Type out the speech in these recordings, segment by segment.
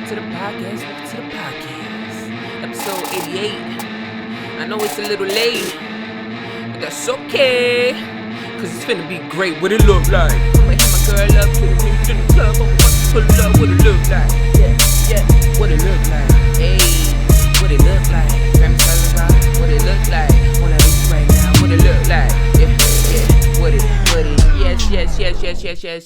to the podcast. Welcome to the podcast. Episode 88. I know it's a little late, but that's okay. Cause it's finna be great. What it look like? I'ma hit my girl up, put her in the club. I'ma pull it up. What it look like? Yeah. What it look like? Hey, what it look like? Grammy Salazar. What it look like? Wanna be right now. What it look like? Yeah. What it?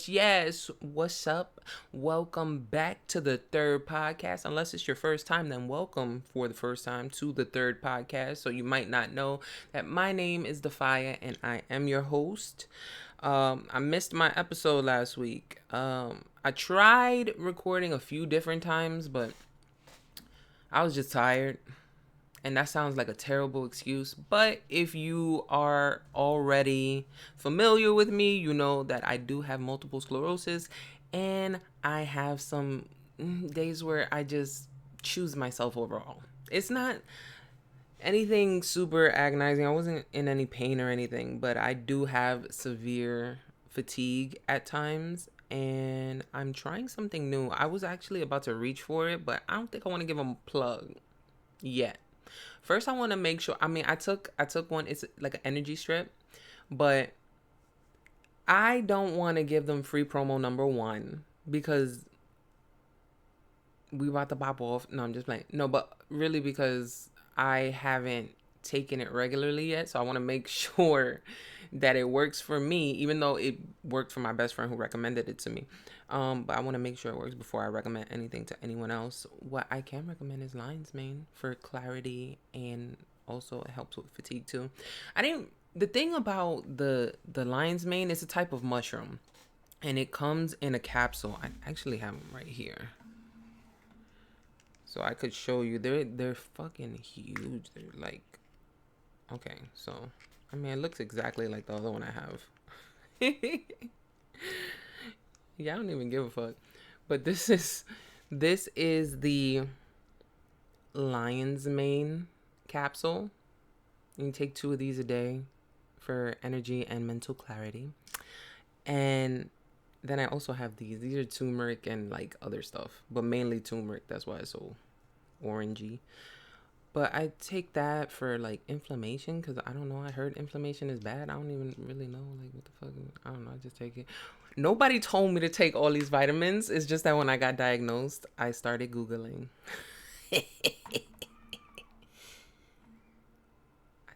Yes. What's up? Welcome back to the third podcast. Unless it's your first time, then welcome for the first time to the third podcast. So you might not know that my name is DAPHYA and I am your host. I missed my episode last week. I tried recording a few different times, but I was just tired. And that sounds like a terrible excuse, but if you are already familiar with me, you know that I do have multiple sclerosis and I have some days where I just choose myself overall. It's not anything super agonizing. I wasn't in any pain or anything, but I do have severe fatigue at times and I'm trying something new. I was actually about to reach for it, but I don't think I want to give them a plug yet. First, I want to make sure. I took one. It's like an energy strip, but I don't want to give them free promo number one because we about to pop off. No, I'm just playing. No, but really because I haven't taken it regularly yet, so I want to make sure that it works for me, even though it worked for my best friend who recommended it to me. But I want to make sure it works before I recommend anything to anyone else. What I can recommend is lion's mane for clarity, and also it helps with fatigue too. The thing about the lion's mane is a type of mushroom, and it comes in a capsule. I actually have them right here, so I could show you. They're fucking huge. They're like, okay, so it looks exactly like the other one I have. Yeah, I don't even give a fuck. But this is the lion's mane capsule. You can take 2 of these a day for energy and mental clarity. And then I also have these. These are turmeric and like other stuff, but mainly turmeric. That's why it's so orangey. But I take that for like inflammation because I don't know. I heard inflammation is bad. I don't even really know like what the fuck. I don't know. I just take it. Nobody told me to take all these vitamins. It's just that when I got diagnosed, I started Googling. I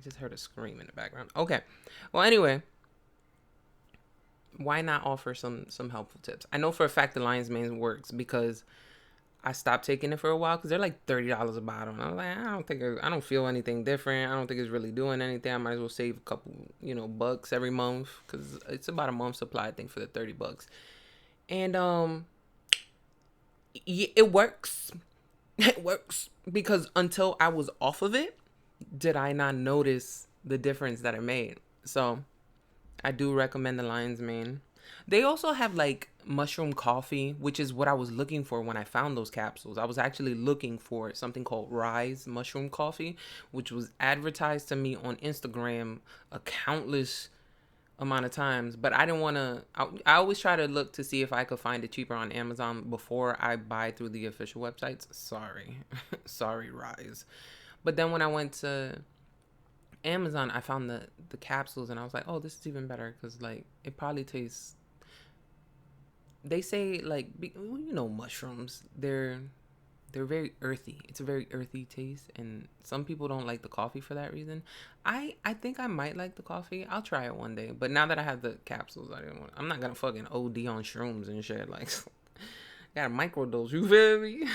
just heard a scream in the background. Okay. Well, anyway, why not offer some helpful tips? I know for a fact the lion's mane works because I stopped taking it for a while because they're like $30 a bottle. And I was like, I don't feel anything different. I don't think it's really doing anything. I might as well save a couple, bucks every month because it's about a month's supply, I think, for the $30. And it works. It works because until I was off of it, did I not notice the difference that it made. So I do recommend the lion's mane. They also have like mushroom coffee, which is what I was looking for when I found those capsules. I was actually looking for something called Rise mushroom coffee, which was advertised to me on Instagram a countless amount of times, but I didn't want to. I always try to look to see if I could find it cheaper on Amazon before I buy through the official websites. Sorry, Rise. But then when I went to Amazon, I found the capsules and I was like, oh, this is even better because like it probably tastes. They say like mushrooms. They're very earthy. It's a very earthy taste, and some people don't like the coffee for that reason. I think I might like the coffee. I'll try it one day. But now that I have the capsules, I'm not gonna fucking OD on shrooms and shit. Like, gotta microdose. You feel me?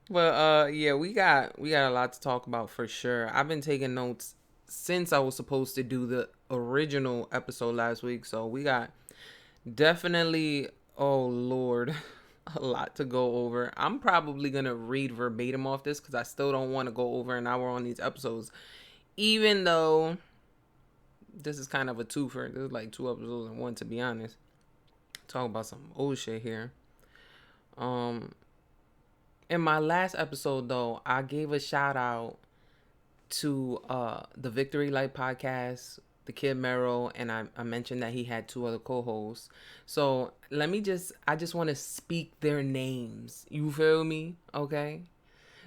But yeah, we got a lot to talk about for sure. I've been taking notes since I was supposed to do the original episode last week, so we got definitely, oh Lord, a lot to go over. I'm probably gonna read verbatim off this because I still don't want to go over an hour on these episodes, even though this is kind of a twofer. This is like 2 episodes in one, to be honest. Talk about some old shit here. In my last episode, though, I gave a shout out to the Victory Light podcast the Kid Mero, and I mentioned that he had two other co-hosts. So I just want to speak their names. You feel me? Okay.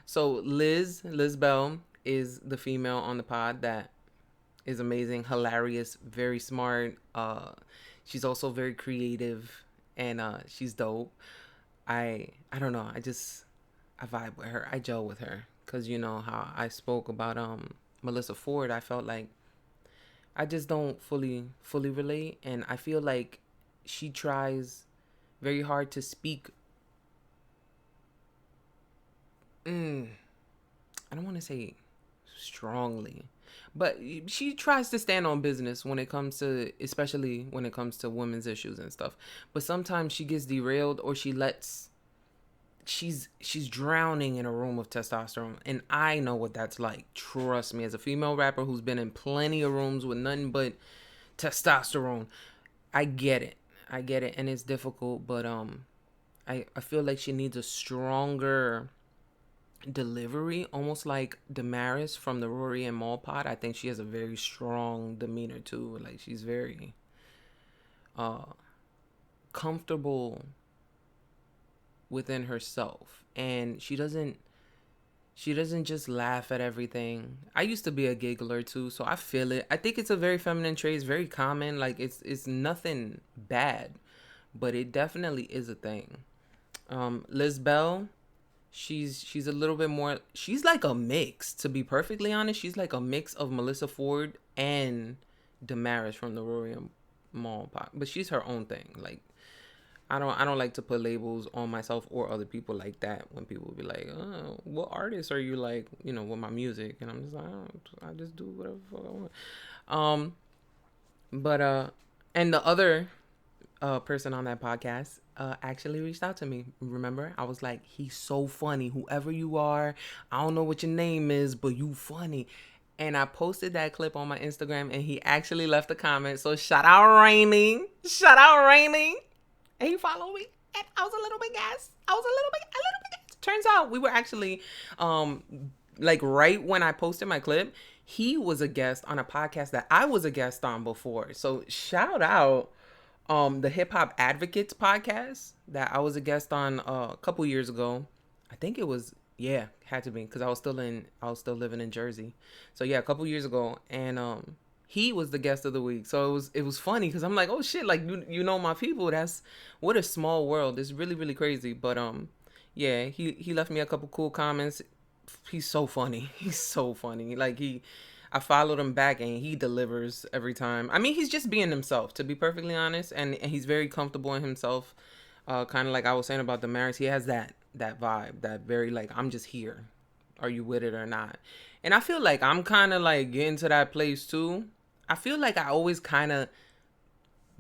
So Liz Bell is the female on the pod that is amazing, hilarious, very smart. She's also very creative, and she's dope. I don't know. I vibe with her. I gel with her because you know how I spoke about Melissa Ford. I felt like I just don't fully relate, and I feel like she tries very hard to speak. I don't want to say strongly, but she tries to stand on business when it comes to, especially when it comes to women's issues and stuff. But sometimes she gets derailed, or she's drowning in a room of testosterone, and I know what that's like. Trust me, as a female rapper who's been in plenty of rooms with nothing but testosterone, I get it. I get it, and it's difficult, but I feel like she needs a stronger delivery, almost like Damaris from the Rory and Mal pod. I think she has a very strong demeanor too. Like she's very uh comfortable within herself, and she doesn't just laugh at everything. I used to be a giggler too, so I feel it. I think it's a very feminine trait. It's very common. Like it's nothing bad, but it definitely is a thing. Liz Bell, she's a little bit more. She's like a mix. To be perfectly honest, she's like a mix of Melissa Ford and Damaris from the Rory and Mal pod. But she's her own thing. Like I don't like to put labels on myself or other people like that. When people be like, "Oh, what artist are you like?" You know, with my music, and I'm just like, I just do whatever the fuck I want. Um, but and the other person on that podcast actually reached out to me. Remember, I was like, "He's so funny. Whoever you are, I don't know what your name is, but you funny." And I posted that clip on my Instagram, and he actually left a comment. So shout out Rainy. Shout out Rainy. And he followed me, and I was a little bit gassed. I was a little bit gassed. Turns out we were actually, like right when I posted my clip, he was a guest on a podcast that I was a guest on before. So shout out, the Hip Hop Advocates podcast that I was a guest on a couple years ago. I think it was, yeah, had to be, because I was still living in Jersey. So yeah, a couple years ago, and he was the guest of the week. So it was funny because I'm like, oh shit, like you know my people. That's what a small world. It's really really crazy. But yeah, he left me a couple cool comments. He's so funny. He's so funny. Like I followed him back, and he delivers every time. I mean, he's just being himself, to be perfectly honest, and he's very comfortable in himself. Kind of like I was saying about the marriage, he has that vibe, that very like, I'm just here. Are you with it or not? And I feel like I'm kind of like getting to that place too. I feel like I always kind of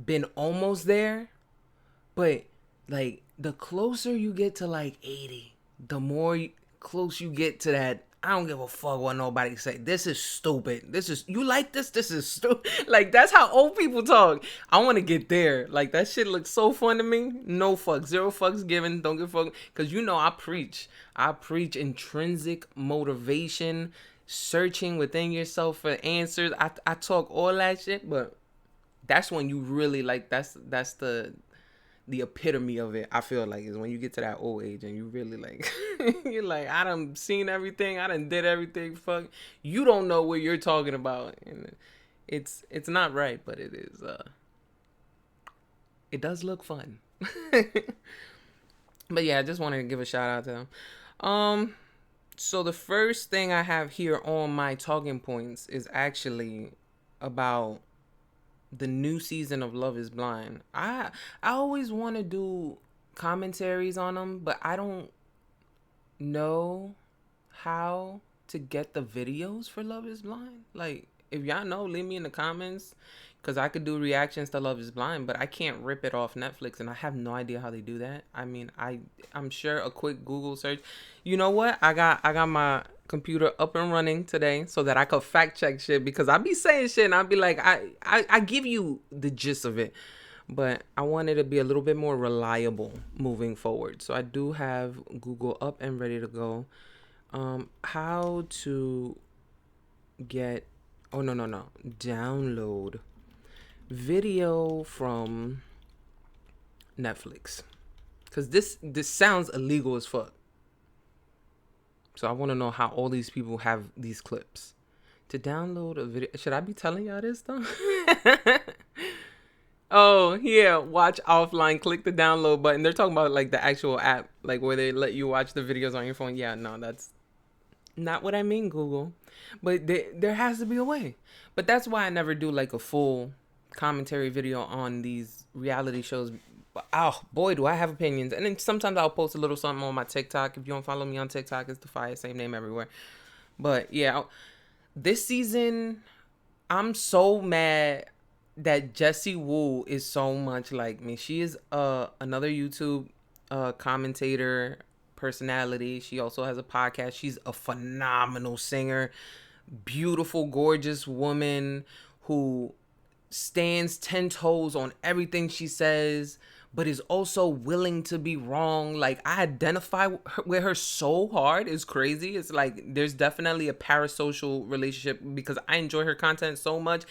been almost there, but like the closer you get to like 80, the more close you get to that. I don't give a fuck what nobody say. This is stupid. This is, you like this? This is stupid. Like that's how old people talk. I want to get there. Like that shit looks so fun to me. No fucks, zero fucks given. Don't give a fuck. Cause you know I preach. I preach intrinsic motivation, searching within yourself for answers. I talk all that shit, but that's when you really like. That's the epitome of it. I feel like is when you get to that old age and you really like you're like, I done seen everything, I done did everything. Fuck, you don't know what you're talking about, and it's not right, but it is. It does look fun. But yeah, I just wanted to give a shout out to them. So the first thing I have here on my talking points is actually about the new season of Love is Blind. I always want to do commentaries on them, but I don't know how to get the videos for Love is Blind. Like, if y'all know, leave me in the comments, because I could do reactions to Love is Blind, but I can't rip it off Netflix, and I have no idea how they do that. I mean, I'm sure a quick Google search. You know what? I got my computer up and running today so that I could fact check shit, because I be saying shit and I be like, I give you the gist of it, but I want it to be a little bit more reliable moving forward. So I do have Google up and ready to go. How to get Oh, no. Download video from Netflix. Because this sounds illegal as fuck. So I want to know how all these people have these clips. To download a video. Should I be telling y'all this though? Oh, yeah. Watch offline. Click the download button. They're talking about like the actual app, like where they let you watch the videos on your phone. Yeah, no, that's not what I mean, Google. But there has to be a way. But that's why I never do like a full commentary video on these reality shows. But, oh, boy, do I have opinions. And then sometimes I'll post a little something on my TikTok. If you don't follow me on TikTok, it's DAPHYA, same name everywhere. But yeah, this season, I'm so mad that Jessie Woo is so much like me. She is another YouTube commentator personality. She also has a podcast. She's a phenomenal singer, beautiful, gorgeous woman who stands 10 toes on everything she says, but is also willing to be wrong. Like, I identify with her so hard. It's crazy. It's like there's definitely a parasocial relationship because I enjoy her content so much,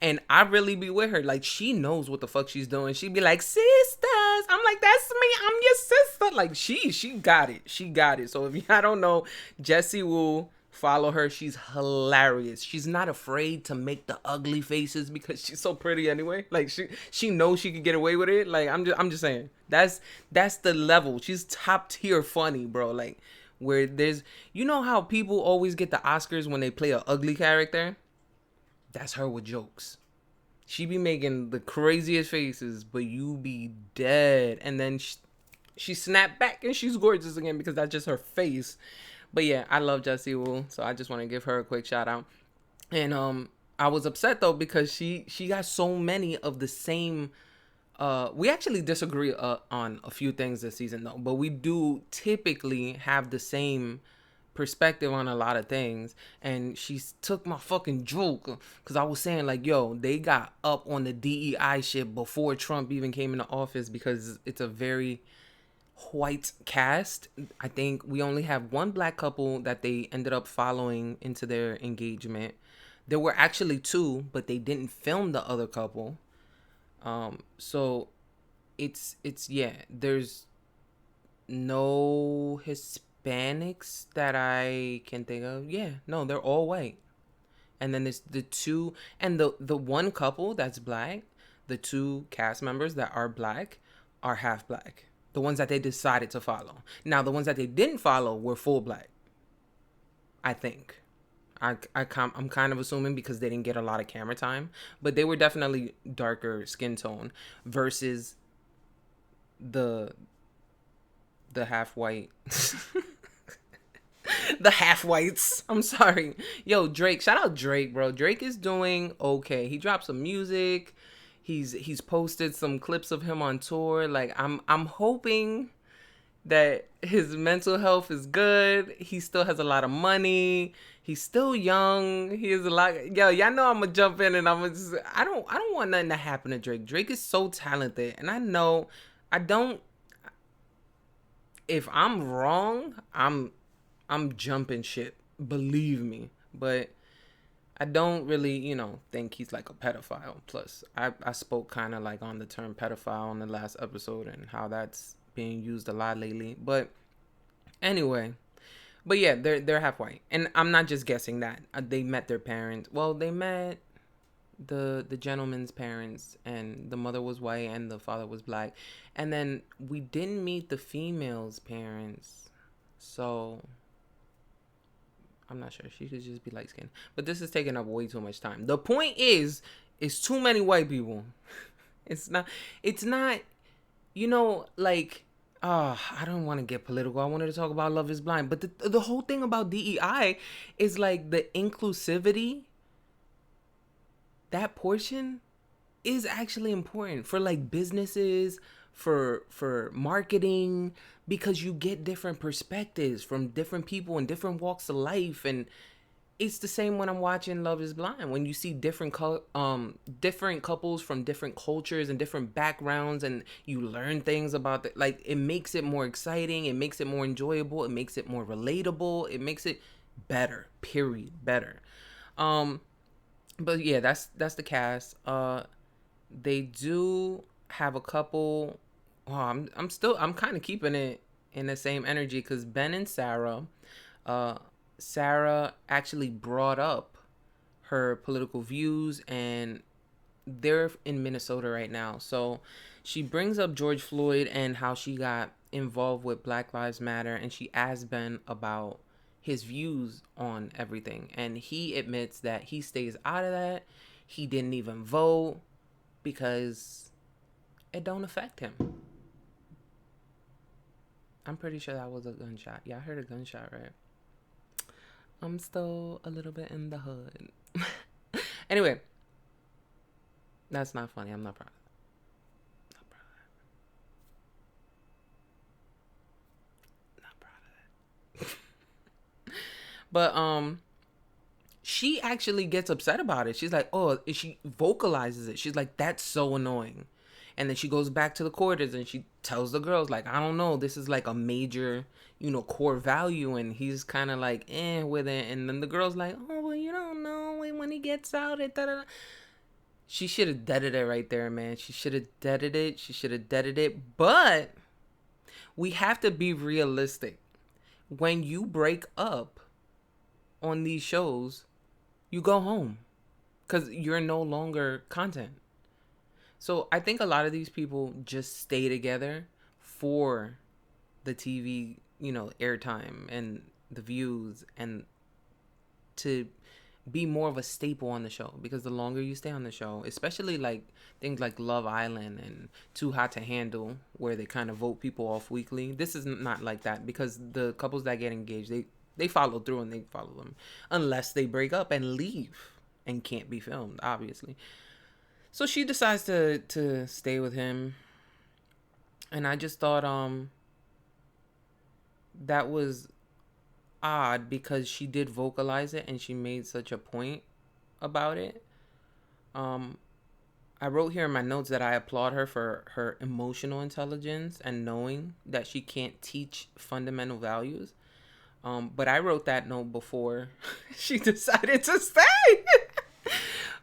and I really be with her. Like, she knows what the fuck she's doing. She'd be like, sisters. I'm like, that's me. I'm your sister. Like, she got it. She got it. So if y'all don't know, Jessie Woo, follow her. She's hilarious. She's not afraid to make the ugly faces because she's so pretty anyway. Like, she knows she could get away with it. Like, I'm just saying. That's the level. She's top tier funny, bro. Like, where there's, you know how people always get the Oscars when they play a ugly character? That's her with jokes. She be making the craziest faces, but you be dead. And then she snapped back and she's gorgeous again because that's just her face. But yeah, I love Jessie Woo, so I just want to give her a quick shout out. And I was upset though because she got so many of the same. We actually disagree on a few things this season though, but we do typically have the same perspective on a lot of things. And she took my fucking joke because I was saying like, yo, they got up on the DEI shit before Trump even came into office because it's a very white cast. I think we only have one black couple that they ended up following into their engagement. There were actually two, but they didn't film the other couple. So it's yeah, there's no Hispanics that I can think of. Yeah, no, they're all white. And then there's the two, and the one couple that's black, the two cast members that are black are half black. The ones that they decided to follow. Now, the ones that they didn't follow were full black, I think. I'm kind of assuming because they didn't get a lot of camera time, but they were definitely darker skin tone versus the half white. The half whites. I'm sorry. Yo, Drake. Shout out Drake, bro. Drake is doing okay. He dropped some music. He's posted some clips of him on tour. Like, I'm hoping that his mental health is good. He still has a lot of money. He's still young. He has a lot. Yo, y'all know I'm gonna jump in and I don't want nothing to happen to Drake. Drake is so talented, and I know I don't. If I'm wrong, I'm jumping ship. Believe me, but I don't really, think he's like a pedophile. Plus, I spoke kind of like on the term pedophile on the last episode and how that's being used a lot lately. But anyway, but yeah, they're half white, and I'm not just guessing that. They met their parents. Well, they met the gentleman's parents, and the mother was white and the father was black, and then we didn't meet the female's parents, so I'm not sure. She could just be light skinned. But this is taking up way too much time. The point is, it's too many white people. It's not, like, I don't want to get political. I wanted to talk about Love is Blind. But the whole thing about DEI is like the inclusivity. That portion is actually important for like businesses, for marketing, because you get different perspectives from different people in different walks of life. And it's the same when I'm watching Love is Blind, when you see different couples from different cultures and different backgrounds, and you learn things about that. Like, it makes it more exciting, it makes it more enjoyable, it makes it more relatable, it makes it better, period, better. But yeah, that's the cast. They do have a couple. Oh, I'm kind of keeping it in the same energy because Ben and Sarah. Uh, Sarah actually brought up her political views, and they're in Minnesota right now. So she brings up George Floyd and how she got involved with Black Lives Matter, and she asked Ben about his views on everything. And he admits that he stays out of that. He didn't even vote because it don't affect him. I'm pretty sure that was a gunshot. Yeah, I heard a gunshot, right? I'm still a little bit in the hood. Anyway, that's not funny. I'm not proud of that. Not proud of that. Not proud of that. But she actually gets upset about it. She's like, oh, she vocalizes it. She's like, that's so annoying. And then she goes back to the quarters and she tells the girls, like, I don't know, this is like a major, core value. And he's kind of like, with it. And then the girl's like, oh, well, you don't know when he gets out. She should have deaded it right there, man. She should have deaded it. She should have deaded it. But we have to be realistic. When you break up on these shows, you go home because you're no longer content. So I think a lot of these people just stay together for the TV, airtime and the views, and to be more of a staple on the show, because the longer you stay on the show, especially like things like Love Island and Too Hot to Handle, where they kind of vote people off weekly. This is not like that, because the couples that get engaged, they follow through and they follow them unless they break up and leave and can't be filmed, obviously. So she decides to stay with him, and I just thought that was odd because she did vocalize it and she made such a point about it. I wrote here in my notes that I applaud her for her emotional intelligence and knowing that she can't teach fundamental values. But I wrote that note before she decided to stay.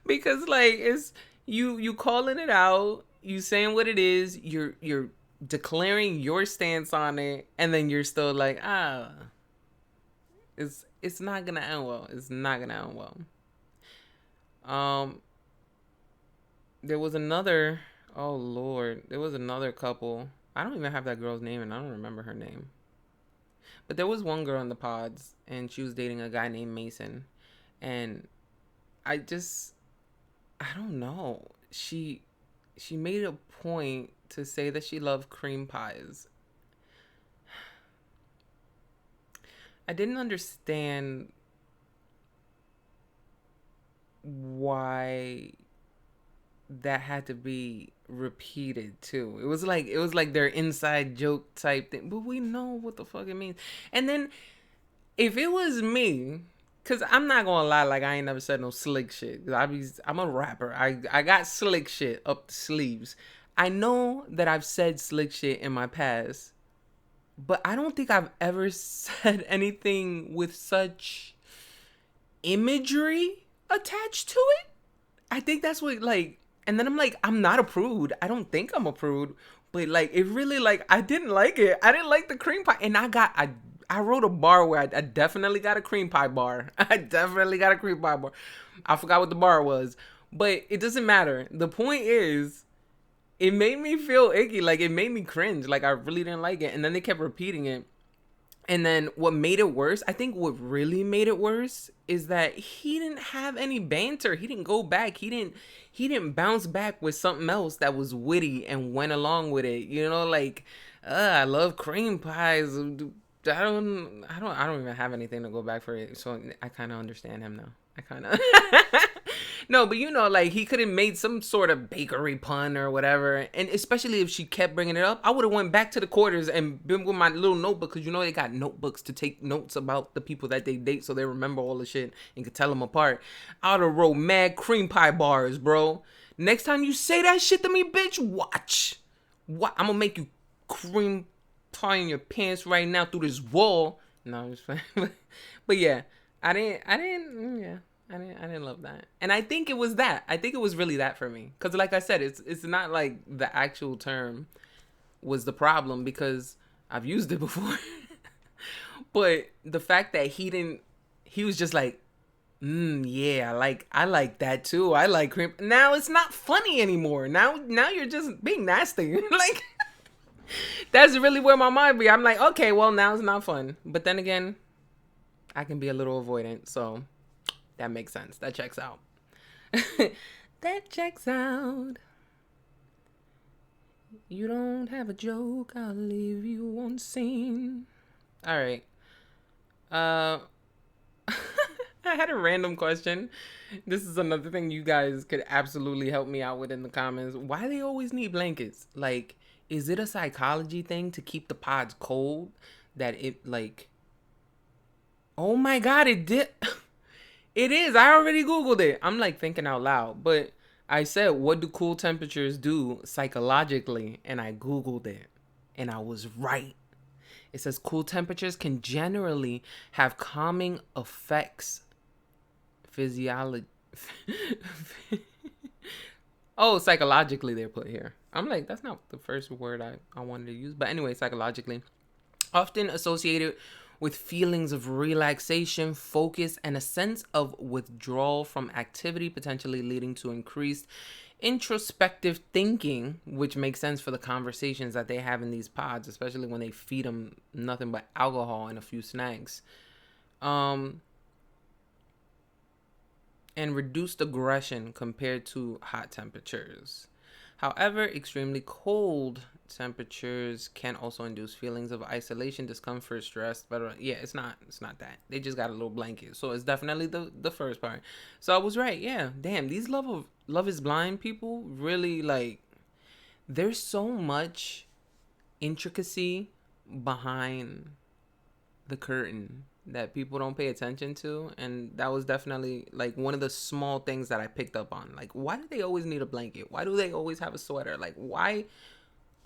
Because like it's you calling it out, you saying what it is, you're declaring your stance on it, and then you're still like, it's not gonna end well. It's not gonna end well. Um there was another oh Lord, there was another couple. I don't even have that girl's name and I don't remember her name. But there was one girl in the pods and she was dating a guy named Mason. And I don't know. She made a point to say that she loved cream pies. I didn't understand why that had to be repeated too. It was like their inside joke type thing, but we know what the fuck it means. And then if it was me, cause I'm not gonna lie, like I ain't never said no slick shit. I'm a rapper. I got slick shit up the sleeves. I know that I've said slick shit in my past, but I don't think I've ever said anything with such imagery attached to it. I think that's what, like, and then I'm like, I'm not a prude. I don't think I'm a prude, but like, it really, like, I didn't like it. I didn't like the cream pie, and I wrote a bar where I definitely got a cream pie bar. I definitely got a cream pie bar. I forgot what the bar was, but it doesn't matter. The point is, it made me feel icky. Like, it made me cringe. Like, I really didn't like it, and then they kept repeating it. And then what made it worse, I think what really made it worse is that he didn't have any banter. He didn't go back. He didn't bounce back with something else that was witty and went along with it. Like, I love cream pies. I don't even have anything to go back for it. So I kind of understand him now. I kind of no, but like, he could have made some sort of bakery pun or whatever, and especially if she kept bringing it up, I would have went back to the quarters and been with my little notebook, because they got notebooks to take notes about the people that they date, so they remember all the shit and could tell them apart. I would have wrote mad cream pie bars, bro. Next time you say that shit to me, bitch, watch. What? I'm gonna make you cream pie in your pants right now through this wall. No, I'm just playing. But yeah, I didn't. Yeah. I didn't love that. And I think it was that. I think it was really that for me. Because like I said, it's not like the actual term was the problem because I've used it before. But the fact that he was just like, yeah, I like that too. I like cream. Now it's not funny anymore. Now you're just being nasty. Like, that's really where my mind be. I'm like, okay, well, now it's not fun. But then again, I can be a little avoidant, so that makes sense. That checks out. That checks out. You don't have a joke, I'll leave you on scene. All right. Uh, I had a random question. This is another thing you guys could absolutely help me out with in the comments. Why they always need blankets? Like, is it a psychology thing to keep the pods cold? That it like... Oh my God, it did... It is. I already Googled it. I'm like thinking out loud. But I said, what do cool temperatures do psychologically? And I Googled it. And I was right. It says cool temperatures can generally have calming effects. Physiology. Oh, psychologically they're put here. I'm like, that's not the first word I wanted to use. But anyway, psychologically. Often associated with feelings of relaxation, focus, and a sense of withdrawal from activity, potentially leading to increased introspective thinking, which makes sense for the conversations that they have in these pods, especially when they feed them nothing but alcohol and a few snacks. And reduced aggression compared to hot temperatures. However, extremely cold temperatures can also induce feelings of isolation, discomfort, stress. But yeah, it's not that. They just got a little blanket. So it's definitely the first part. So I was right. Yeah. Damn, these Love is Blind people really, like, there's so much intricacy behind the curtain that people don't pay attention to, and that was definitely like one of the small things that I picked up on. Like, why do they always need a blanket? Why do they always have a sweater? Like, why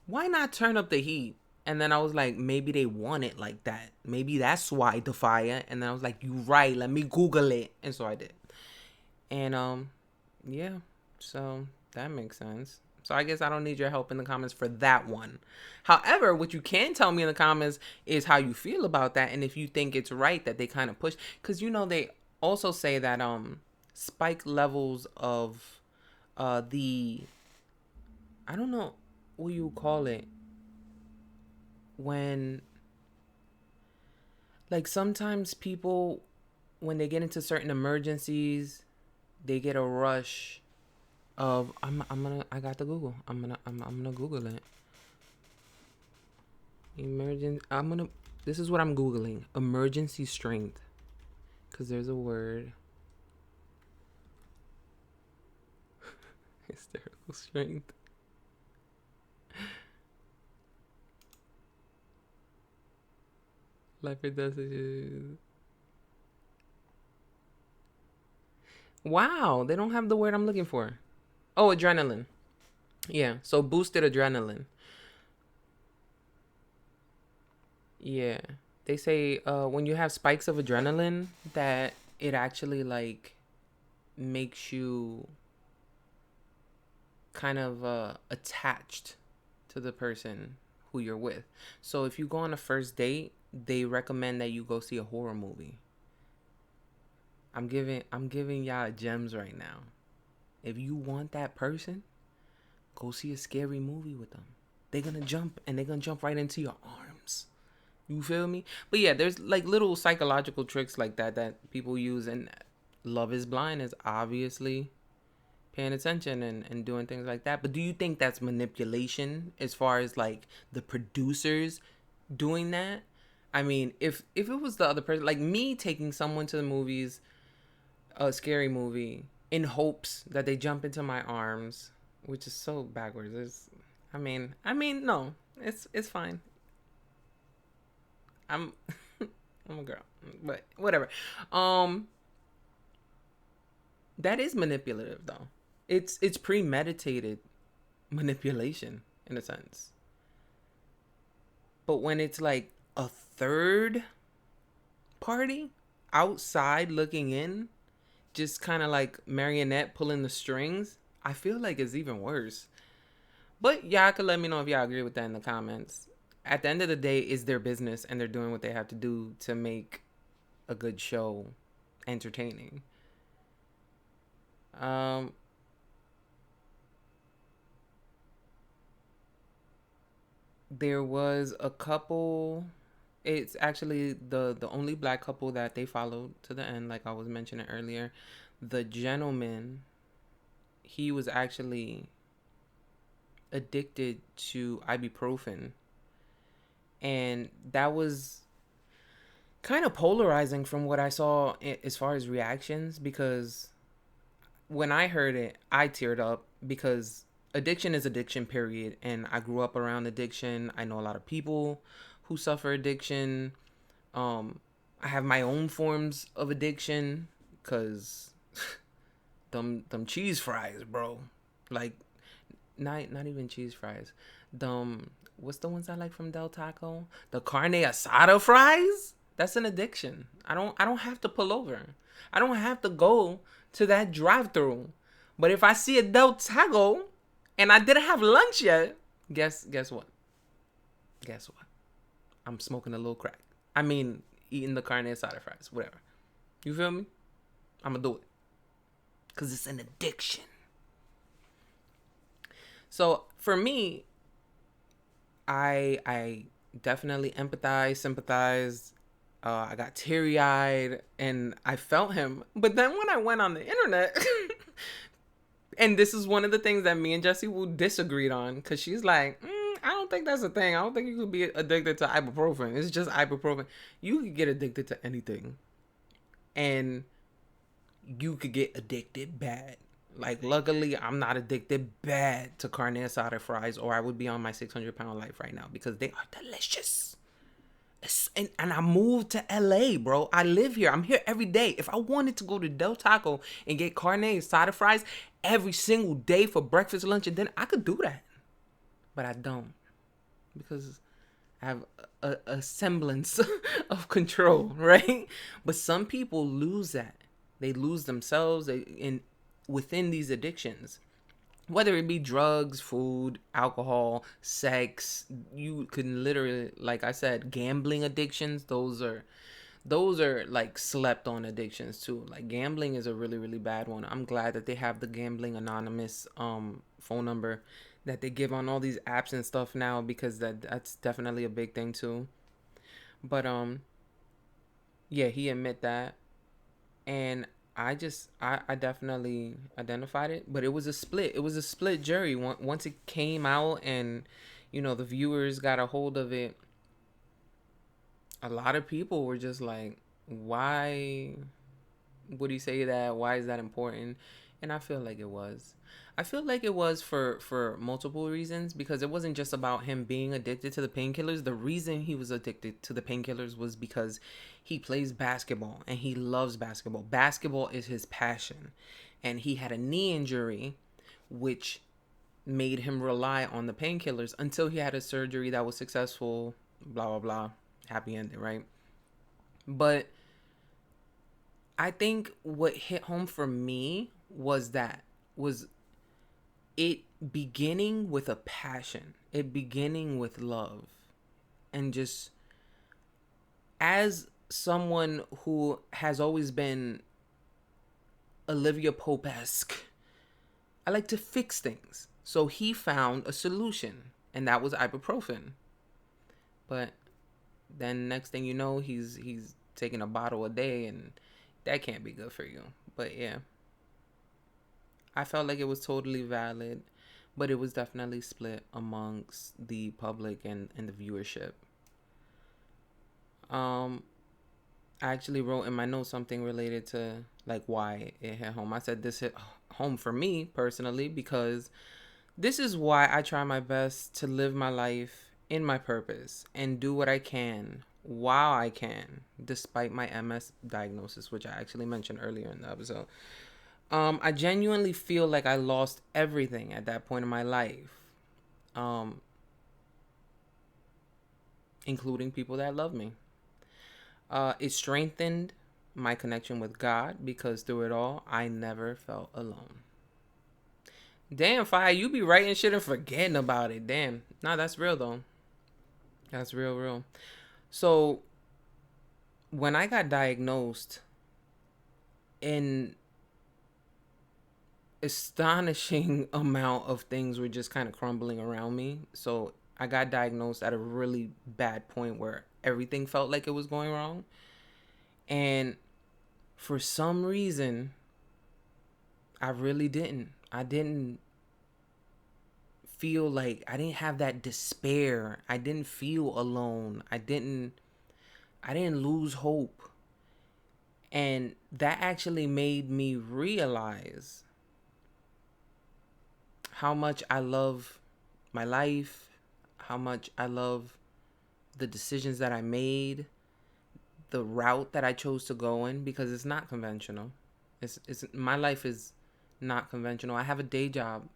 not turn up the heat? And then I was like, maybe they want it like that. Maybe that's why, DAPHYA. And then I was like, you right, let me Google it. And so I did. And yeah, so that makes sense. So I guess I don't need your help in the comments for that one. However, what you can tell me in the comments is how you feel about that, and if you think it's right that they kind of push. Because, you know, they also say that spike levels of the... I don't know what you call it. When... Like, sometimes people, when they get into certain emergencies, they get a rush of I got the Google. I'm gonna Google it. This is what I'm Googling. Emergency strength. Cause there's a word. Hysterical strength. Life or death. Wow, they don't have the word I'm looking for. Oh, adrenaline. Yeah, so boosted adrenaline. Yeah. They say when you have spikes of adrenaline that it actually like makes you kind of attached to the person who you're with. So if you go on a first date, they recommend that you go see a horror movie. I'm giving y'all gems right now. If you want that person, go see a scary movie with them. They're gonna jump right into your arms. You feel me? But yeah, there's like little psychological tricks like that people use, and Love is Blind is obviously paying attention and doing things like that. But do you think that's manipulation as far as like the producers doing that? I mean, if it was the other person, like me taking someone to the movies, a scary movie, in hopes that they jump into my arms, which is so backwards. I mean, no, it's fine. I'm I'm a girl, but whatever. That is manipulative though. It's premeditated manipulation in a sense. But when it's like a third party outside looking in, just kind of like marionette pulling the strings, I feel like it's even worse. But y'all could let me know if y'all agree with that in the comments. At the end of the day, it's their business and they're doing what they have to do to make a good show entertaining. There was a couple. It's actually the only black couple that they followed to the end, like I was mentioning earlier. The gentleman, he was actually addicted to ibuprofen, and that was kind of polarizing from what I saw as far as reactions, because when I heard it, I teared up because addiction is addiction, period. And I grew up around addiction. I know a lot of people who suffer addiction. I have my own forms of addiction because them cheese fries, bro. Like, not even cheese fries. What's the ones I like from Del Taco? The carne asada fries. That's an addiction. I don't have to pull over. I don't have to go to that drive-through. But if I see a Del Taco and I didn't have lunch yet, guess what? Guess what? I'm smoking a little crack. I mean, eating the carne asada fries, whatever. You feel me? I'm gonna do it. Cause it's an addiction. So for me, I definitely empathize, sympathize. I got teary-eyed and I felt him. But then when I went on the internet, and this is one of the things that me and Jessie Woo disagreed on, because she's like, I don't think that's a thing. I don't think you could be addicted to ibuprofen. It's just ibuprofen. You could get addicted to anything. And you could get addicted bad. Like, luckily, I'm not addicted bad to carne asada fries, or I would be on my 600-pound life right now, because they are delicious. And I moved to LA, bro. I live here. I'm here every day. If I wanted to go to Del Taco and get carne asada fries every single day for breakfast, lunch, and dinner, I could do that. But I don't, because I have a semblance of control, right? But some people lose that. They lose themselves within these addictions. Whether it be drugs, food, alcohol, sex, you can literally, like I said, gambling addictions, those are like slept on addictions too. Like, gambling is a really, really bad one. I'm glad that they have the Gambling Anonymous phone number that they give on all these apps and stuff now, because that's definitely a big thing too. But yeah, he admit that. And I definitely identified it, but it was a split jury. Once it came out and, the viewers got a hold of it, a lot of people were just like, why would he say that? Why is that important? And I feel like it was. I feel like it was for multiple reasons, because it wasn't just about him being addicted to the painkillers. The reason he was addicted to the painkillers was because he plays basketball and he loves basketball. Basketball is his passion. And he had a knee injury, which made him rely on the painkillers until he had a surgery that was successful, blah, blah, blah. Happy ending, right? But I think what hit home for me was it beginning with a passion, it beginning with love. And just, as someone who has always been Olivia Pope-esque, I like to fix things. So he found a solution, and that was ibuprofen. But then next thing you know, he's taking a bottle a day, and that can't be good for you. But yeah, I felt like it was totally valid, but it was definitely split amongst the public and the viewership. I actually wrote in my notes something related to like why it hit home. I said this hit home for me personally because this is why I try my best to live my life in my purpose and do what I can while I can, despite my MS diagnosis, which I actually mentioned earlier in the episode. I genuinely feel like I lost everything at that point in my life, including people that love me. It strengthened my connection with God, because through it all, I never felt alone. Damn, Fire, you be writing shit and forgetting about it. Damn. Nah, that's real, though. That's real, real. So, when I got diagnosed, an astonishing amount of things were just kind of crumbling around me. So, I got diagnosed at a really bad point where everything felt like it was going wrong. And for some reason, I really didn't. I didn't feel like, I didn't have that despair. I didn't feel alone. I didn't lose hope. And that actually made me realize how much I love my life, how much I love the decisions that I made, the route that I chose to go in, because it's not conventional. It's my life is not conventional. I have a day job,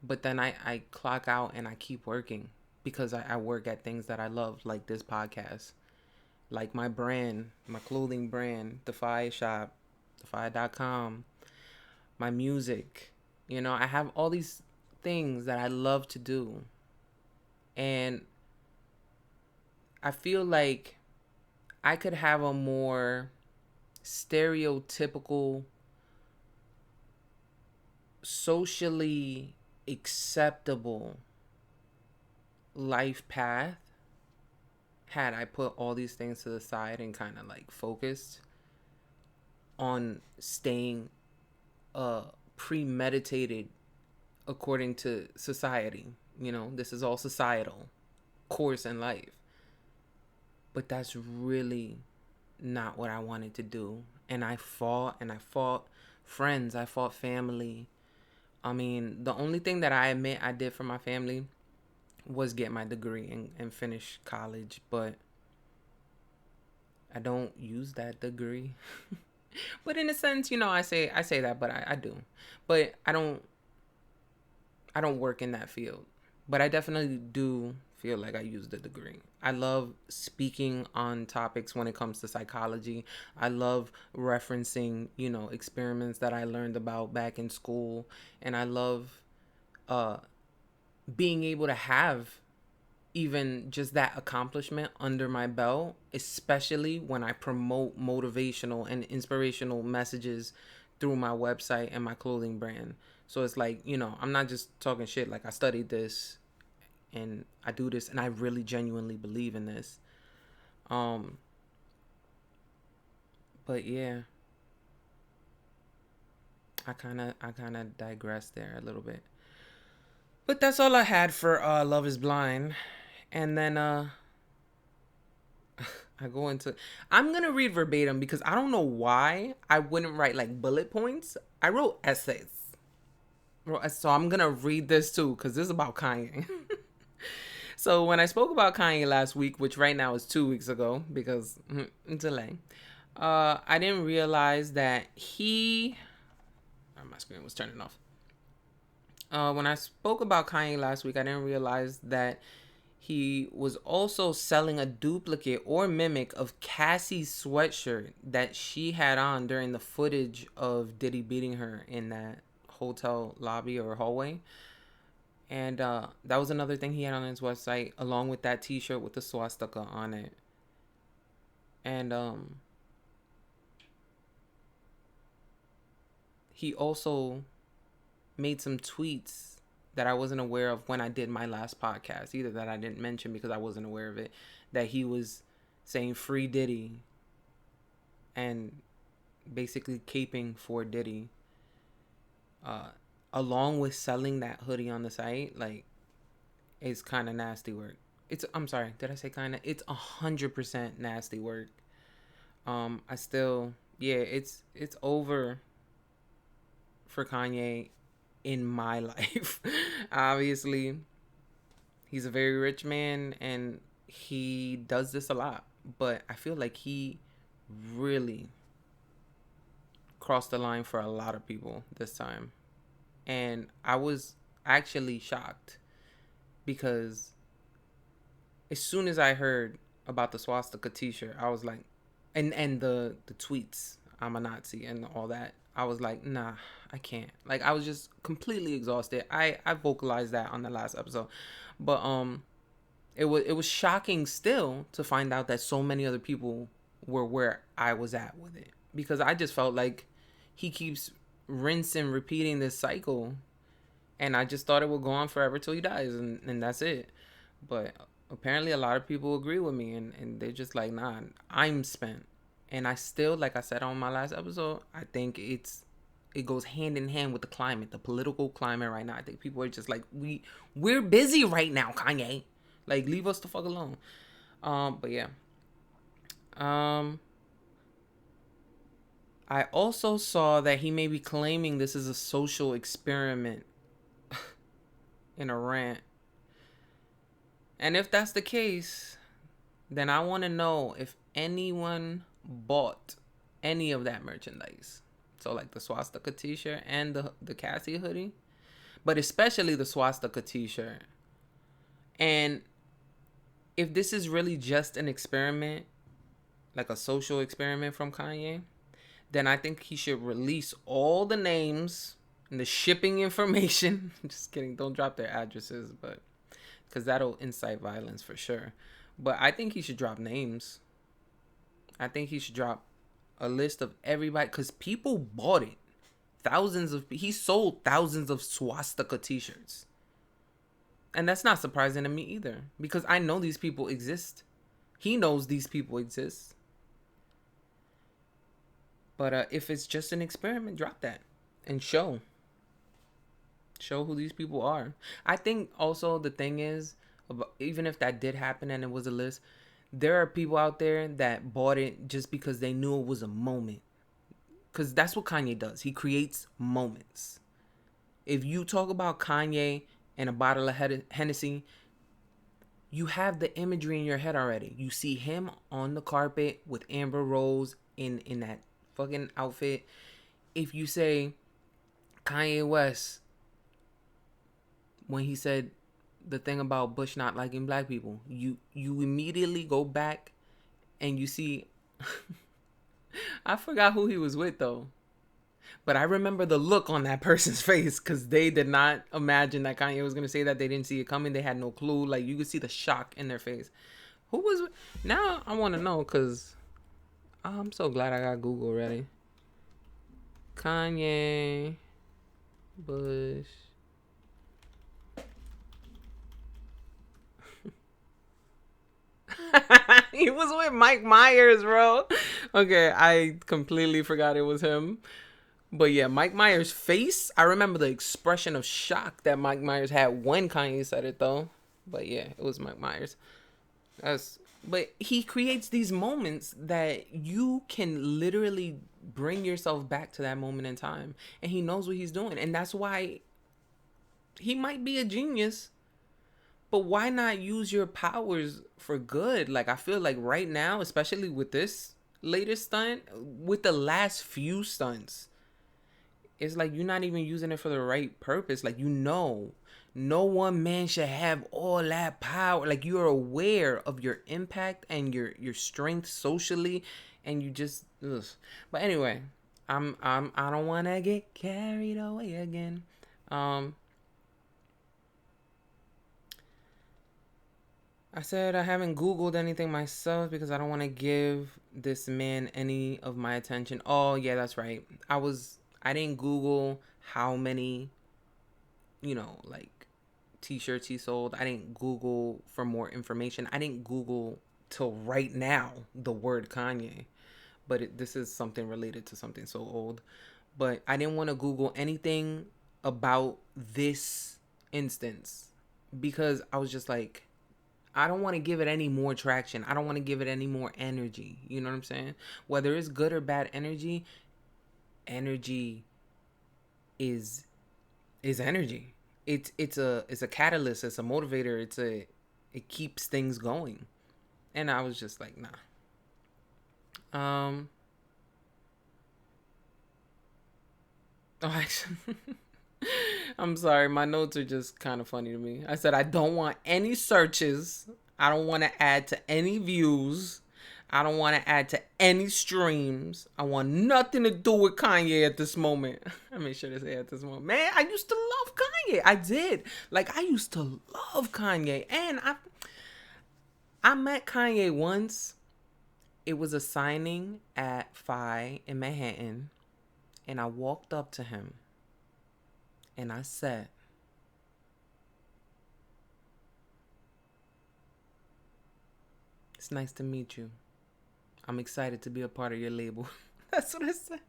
but then I clock out and I keep working because I work at things that I love, like this podcast, like my brand, my clothing brand, DAPHYA shop, DAPHYA.com, my music. You know, I have all these things that I love to do. And I feel like I could have a more stereotypical, socially acceptable life path had I put all these things to the side and kind of like focused on staying premeditated according to society. You know, this is all societal course in life. But that's really not what I wanted to do. And I fought friends, I fought family. I mean, the only thing that I admit I did for my family was get my degree and finish college, but I don't use that degree. But in a sense, you know, I say that, but I do. But I don't work in that field. But I definitely do feel like I use the degree. I love speaking on topics when it comes to psychology. I love referencing, you know, experiments that I learned about back in school. And I love being able to have even just that accomplishment under my belt, especially when I promote motivational and inspirational messages through my website and my clothing brand. So it's like, you know, I'm not just talking shit. Like, I studied this and I do this and I really genuinely believe in this. But yeah, I kind of digressed there a little bit. But that's all I had for Love is Blind. And then I go into, I'm going to read verbatim because I don't know why I wouldn't write like bullet points. I wrote essays. So I'm going to read this too because this is about Kanye. So when I spoke about Kanye last week, which right now is 2 weeks ago because delay, I didn't realize that my screen was turning off. When I spoke about Kanye last week, I didn't realize that he was also selling a duplicate or mimic of Cassie's sweatshirt that she had on during the footage of Diddy beating her in that hotel lobby or hallway. And that was another thing he had on his website, along with that t-shirt with the swastika on it. And he also made some tweets that I wasn't aware of when I did my last podcast, either that I didn't mention because I wasn't aware of it, that he was saying free Diddy and basically caping for Diddy, along with selling that hoodie on the site. Like, it's kind of nasty work. I'm sorry, did I say kind of? It's 100% nasty work. It's over for Kanye in my life. Obviously, he's a very rich man and he does this a lot, but I feel like he really crossed the line for a lot of people this time. And I was actually shocked because as soon as I heard about the swastika t-shirt, I was like, and the tweets, I'm a Nazi and all that. I was like, nah, I can't. Like, I was just completely exhausted. I vocalized that on the last episode, but it was shocking still to find out that so many other people were where I was at with it, because I just felt like he keeps rinsing, repeating this cycle, and I just thought it would go on forever till he dies, and that's it. But apparently, a lot of people agree with me, and they're just like, nah, I'm spent. And I still, like I said on my last episode, I think it goes hand in hand with the climate, the political climate right now. I think people are just like, we're busy right now, Kanye. Like, leave us the fuck alone. But yeah. I also saw that he may be claiming this is a social experiment in a rant. And if that's the case, then I want to know if anyone bought any of that merchandise. So like the swastika t-shirt and the Cassie hoodie, but especially the swastika t-shirt. And if this is really just an experiment, like a social experiment from Kanye, then I think he should release all the names and the shipping information. Just kidding, don't drop their addresses, but because that'll incite violence for sure. But I think he should drop names. I think he should drop a list of everybody, because people bought it. He sold thousands of swastika t-shirts. And that's not surprising to me either, because I know these people exist. He knows these people exist. But if it's just an experiment, drop that and show who these people are. I think also the thing is, even if that did happen and it was a list, there are people out there that bought it just because they knew it was a moment. Because that's what Kanye does. He creates moments. If you talk about Kanye and a bottle of Hennessy, you have the imagery in your head already. You see him on the carpet with Amber Rose in that fucking outfit. If you say Kanye West, when he said the thing about Bush not liking black people, you immediately go back and you see I forgot who he was with though, but I remember the look on that person's face, because they did not imagine that Kanye was gonna say that. They didn't see it coming. They had no clue. Like, you could see the shock in their face. Who was now? I want to know, because I'm so glad I got Google ready. Kanye Bush. He was with Mike Myers, bro. Okay, I completely forgot it was him. But yeah, Mike Myers' face. I remember the expression of shock that Mike Myers had when Kanye said it, though. But yeah, it was Mike Myers. But he creates these moments that you can literally bring yourself back to that moment in time. And he knows what he's doing. And that's why he might be a genius. But why not use your powers for good? Like, I feel like right now, especially with this latest stunt, with the last few stunts, it's like you're not even using it for the right purpose. Like, no one man should have all that power. Like, you're aware of your impact and your strength socially, and you just ugh. But anyway, I don't want to get carried away again. I said I haven't Googled anything myself because I don't want to give this man any of my attention. Oh, yeah, that's right. I didn't Google how many, like t-shirts he sold. I didn't Google for more information. I didn't Google till right now the word Kanye. But this is something related to something so old. But I didn't want to Google anything about this instance because I was just like, I don't want to give it any more traction. I don't want to give it any more energy. You know what I'm saying? Whether it's good or bad energy is energy. It's a catalyst. It's a motivator. It keeps things going. And I was just like, nah. Oh, actually, I'm sorry. My notes are just kind of funny to me. I said I don't want any searches. I don't want to add to any views. I don't want to add to any streams. I want nothing to do with Kanye at this moment. I made sure to say at this moment. Man, I used to love Kanye. I did. Like, I used to love Kanye. And I met Kanye once. It was a signing at DAPHYA in Manhattan. And I walked up to him. And I said, "It's nice to meet you. I'm excited to be a part of your label." That's what I said.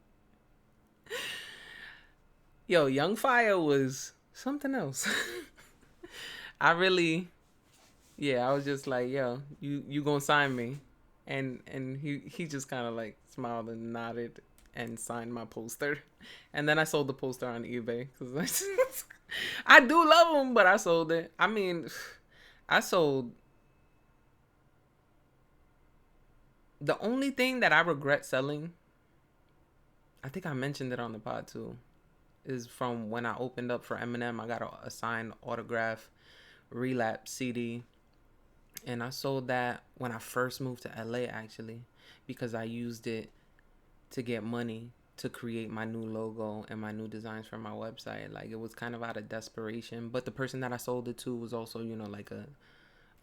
Yo, Young Fire was something else. I was just like, yo, you gonna sign me? And he just kind of like smiled and nodded and signed my poster. And then I sold the poster on eBay because I do love him, but I sold it. I mean, I sold. The only thing that I regret selling, I think I mentioned it on the pod too, is from when I opened up for Eminem. I got a signed autograph Relapse CD. And I sold that when I first moved to LA, actually, because I used it to get money to create my new logo and my new designs for my website. Like, it was kind of out of desperation. But the person that I sold it to was also, like a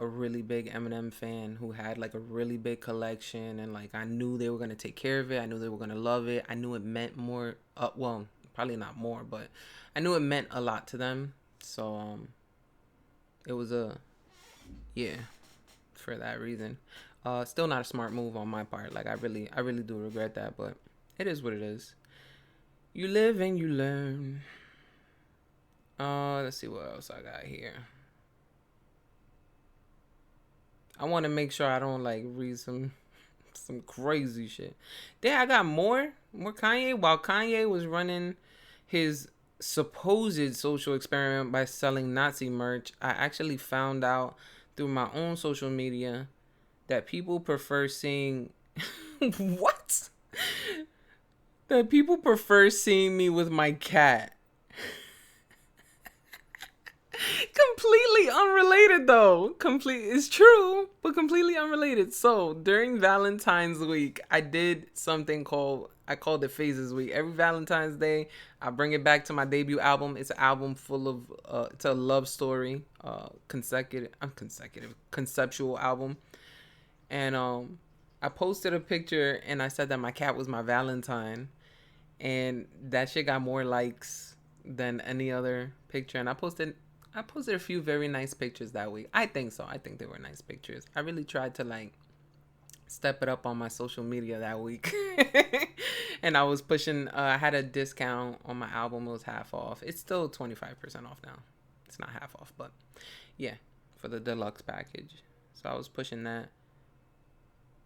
really big Eminem fan who had like a really big collection, and like I knew they were gonna take care of it. I knew they were gonna love it. I knew it meant more. Well, probably not more, but I knew it meant a lot to them. So it was for that reason. Still not a smart move on my part. Like I really do regret that, but it is what it is. You live and you learn. Let's see what else I got here. I want to make sure I don't like read some crazy shit. Then I got more Kanye. While Kanye was running his supposed social experiment by selling Nazi merch, I actually found out through my own social media that people prefer seeing what? That people prefer seeing me with my cat. Completely unrelated though. It's true, but completely unrelated. So during Valentine's week, I did something I called it Phases Week. Every Valentine's Day, I bring it back to my debut album. It's an album full of it's a love story, conceptual album. And I posted a picture and I said that my cat was my Valentine, and that shit got more likes than any other picture. And I posted a few very nice pictures that week. I think so. I think they were nice pictures. I really tried to like step it up on my social media that week. And I was pushing, I had a discount on my album. It was half off. It's still 25% off now. It's not half off, but yeah, for the deluxe package. So I was pushing that.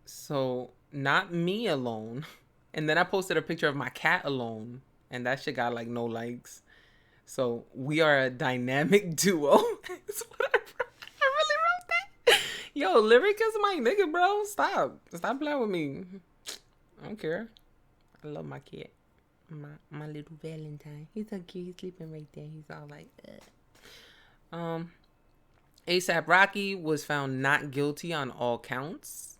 So not me alone. And then I posted a picture of my cat alone, and that shit got like no likes. So we are a dynamic duo. That's what I really wrote that. Yo, Lyric is my nigga, bro. Stop playing with me. I don't care. I love my cat. My little Valentine. He's so cute. He's sleeping right there. He's all like, ugh. A$AP Rocky was found not guilty on all counts.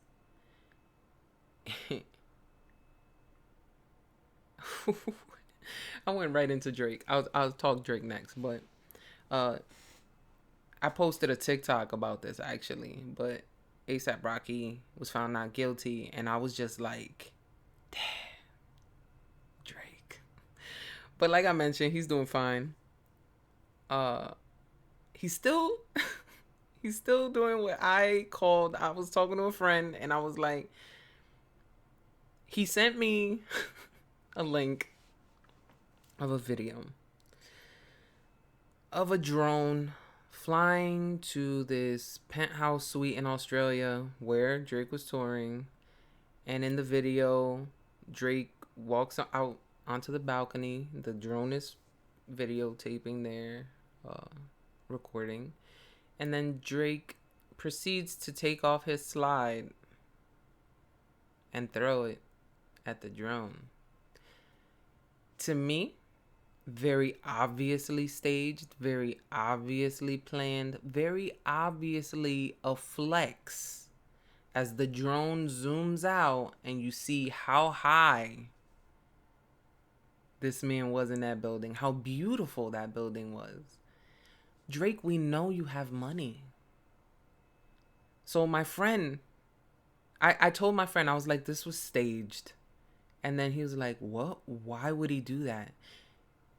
I went right into Drake. I'll talk Drake next, but I posted a TikTok about this actually, but A$AP Rocky was found not guilty, and I was just like, damn, Drake. But like I mentioned, he's doing fine. He's still doing what I called. I was talking to a friend, and I was like, he sent me a link of a video of a drone flying to this penthouse suite in Australia where Drake was touring. And in the video, Drake walks out onto the balcony. The drone is videotaping there, recording. And then Drake proceeds to take off his slide and throw it at the drone. To me, very obviously staged, very obviously planned, very obviously a flex as the drone zooms out and you see how high this man was in that building, how beautiful that building was. Drake, we know you have money. So my friend, I told my friend, I was like, this was staged. And then he was like, what? Why would he do that?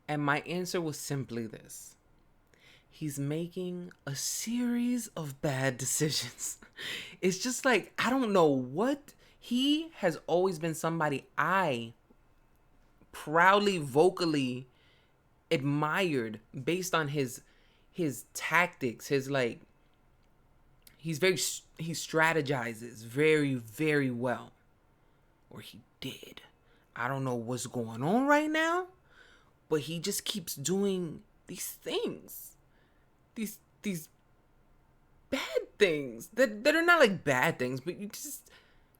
And my answer was simply this. He's making a series of bad decisions. It's just like, I don't know what. He has always been somebody I proudly, vocally admired based on his tactics, his like, he strategizes very, very well. Or he did. I don't know what's going on right now, but he just keeps doing these things. These bad things that are not like bad things, but you just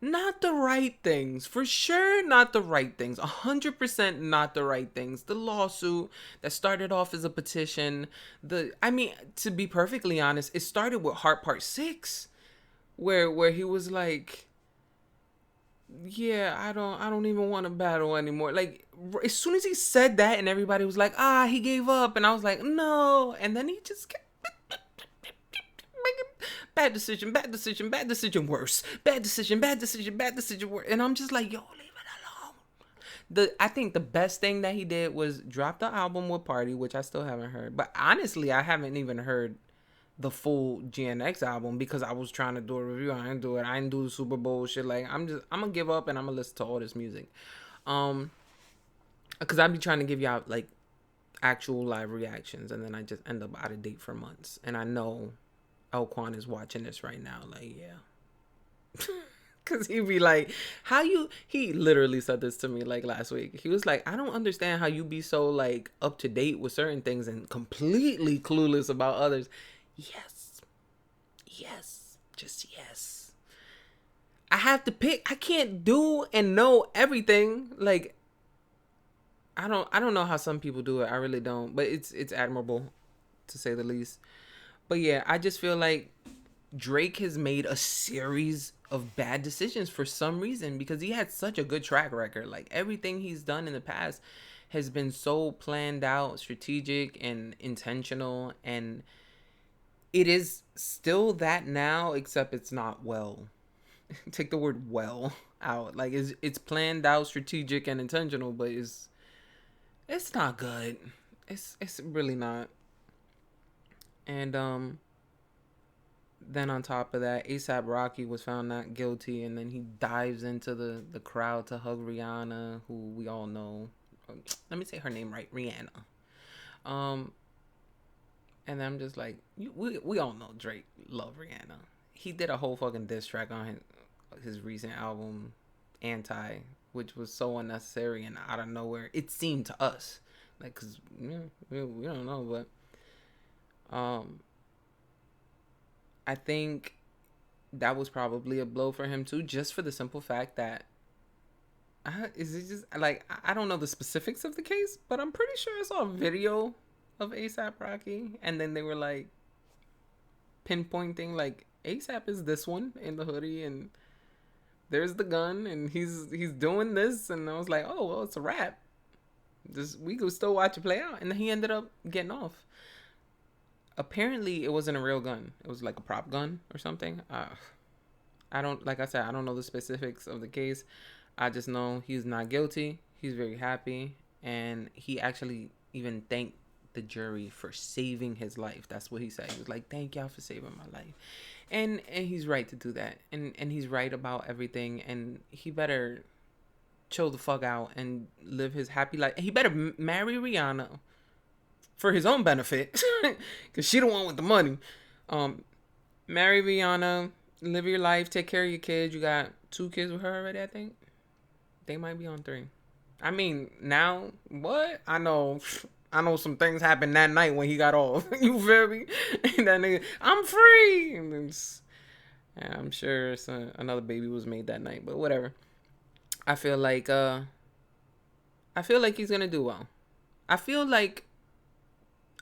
not the right things. For sure, not the right things. 100% not the right things. The lawsuit that started off as a petition. To be perfectly honest, it started with Heart Part 6, where he was like, yeah, I don't even want to battle anymore. Like, as soon as he said that, and everybody was like, he gave up, and I was like, no. And then he just kept making bad decision, worse. Bad decision, worse. And I'm just like, yo, leave it alone. I think the best thing that he did was drop the album with Party, which I still haven't heard. But honestly, I haven't even heard the full GNX album because I was trying to do a review. I didn't do it. I didn't do the Super Bowl shit. Like, I'm gonna give up and I'm gonna listen to all this music. Because I be trying to give y'all like actual live reactions, and then I just end up out of date for months. And I know Elquan is watching this right now. Like, yeah. Cause he be like, he literally said this to me like last week. He was like, I don't understand how you be so like up to date with certain things and completely clueless about others. Yes, just yes. I have to pick. I can't do and know everything. Like, I don't know how some people do it. I really don't. But it's admirable, to say the least. But yeah, I just feel like Drake has made a series of bad decisions for some reason because he had such a good track record. Like, everything he's done in the past has been so planned out, strategic, and intentional, and it is still that now, except it's not well. Take the word well out. Like, it's planned out, strategic, and intentional, but it's not good. It's really not. And then on top of that, A$AP Rocky was found not guilty, and then he dives into the crowd to hug Rihanna, who we all know. Let me say her name right, Rihanna. And I'm just like, we all know Drake love Rihanna. He did a whole fucking diss track on his recent album, Anti, which was so unnecessary and out of nowhere. It seemed to us, like, cause we don't know, but I think that was probably a blow for him too, just for the simple fact that is it just like, I don't know the specifics of the case, but I'm pretty sure I saw a video of A$AP Rocky, and then they were like pinpointing like A$AP is this one in the hoodie, and there's the gun, and he's doing this, and I was like, oh well, it's a wrap. We could still watch it play out, and then he ended up getting off. Apparently, it wasn't a real gun. It was like a prop gun or something. I don't, like I said, I don't know the specifics of the case. I just know he's not guilty. He's very happy, and he actually even thanked the jury for saving his life. That's what he said. He was like, thank y'all for saving my life. And he's right to do that. And he's right about everything. And he better chill the fuck out and live his happy life. He better marry Rihanna for his own benefit. Because she the one with the money. Marry Rihanna. Live your life. Take care of your kids. You got 2 kids with her already, I think. They might be on 3. I mean, now, what? I know some things happened that night when he got off. You feel me? And that nigga, I'm free. And I'm sure another baby was made that night, but whatever. I feel like he's gonna do well. I feel like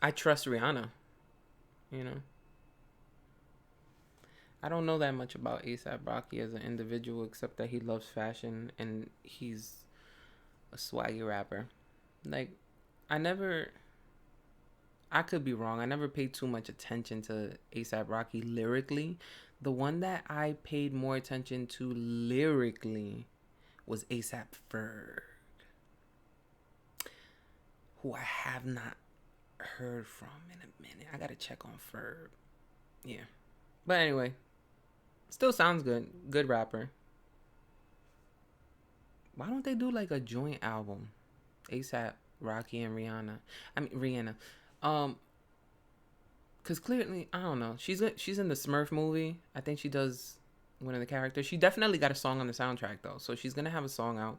I trust Rihanna. You know. I don't know that much about A$AP Rocky as an individual, except that he loves fashion and he's a swaggy rapper. Like, I never, I could be wrong. I never paid too much attention to A$AP Rocky lyrically. The one that I paid more attention to lyrically was A$AP Ferg, who I have not heard from in a minute. I gotta check on Ferg. Yeah. But anyway, still sounds good. Good rapper. Why don't they do like a joint album? A$AP Rocky and Rihanna. I mean Rihanna. Cause clearly I don't know. She's in the Smurf movie. I think she does one of the characters. She definitely got a song on the soundtrack though, so she's gonna have a song out.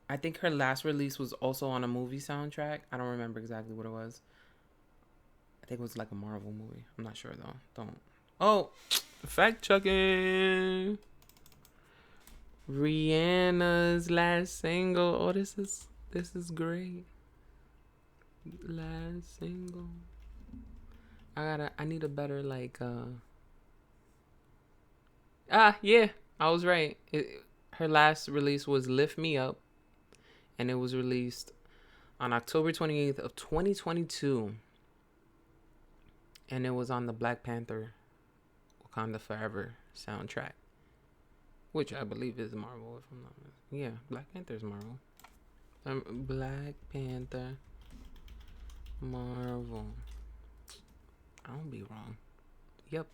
I think her last release was also on a movie soundtrack. I don't remember exactly what it was. I think it was like a Marvel movie. I'm not sure though. Don't. Oh, fact checking. Rihanna's last single. Oh, this is great. Last single. I need a better like yeah, I was right. Her last release was Lift Me Up, and it was released on October 28th of 2022. And it was on the Black Panther Wakanda Forever soundtrack, which I believe is Marvel, if I'm not mistaken. Yeah, Black Panther is Marvel. Black Panther, Marvel. I won't be wrong. Yep.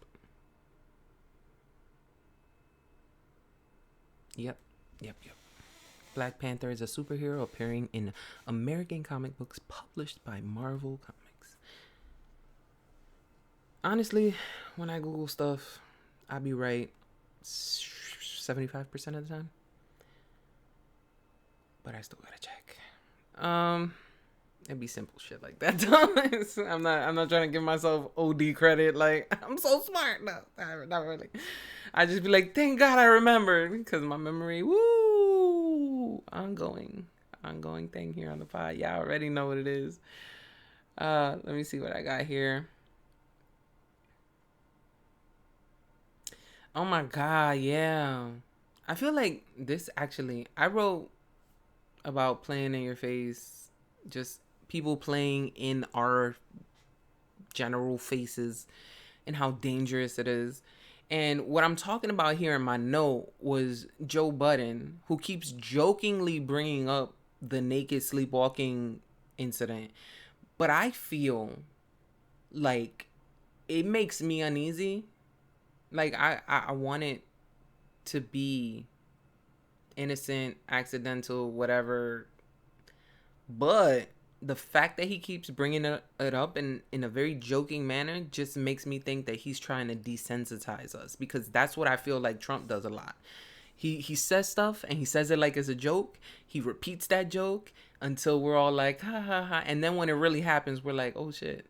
Black Panther is a superhero appearing in American comic books published by Marvel Comics. Honestly, when I Google stuff, I be right 75% of the time. But I still gotta check. It'd be simple shit like that. I'm not trying to give myself OD credit. Like, I'm so smart. No, not really. I just be like, thank God I remembered, because my memory, woo, ongoing thing here on the pod. Y'all already know what it is. Let me see what I got here. Oh my God, yeah. I feel like this actually, I wrote about playing in your face, just people playing in our general faces and how dangerous it is. And what I'm talking about here in my note was Joe Budden, who keeps jokingly bringing up the naked sleepwalking incident. But I feel like it makes me uneasy. Like, I want it to be innocent, accidental, whatever. But the fact that he keeps bringing it up in a very joking manner just makes me think that he's trying to desensitize us, because that's what I feel like Trump does a lot. He says stuff and he says it like it's a joke. He repeats that joke until we're all like, ha ha ha. And then when it really happens, we're like, oh shit.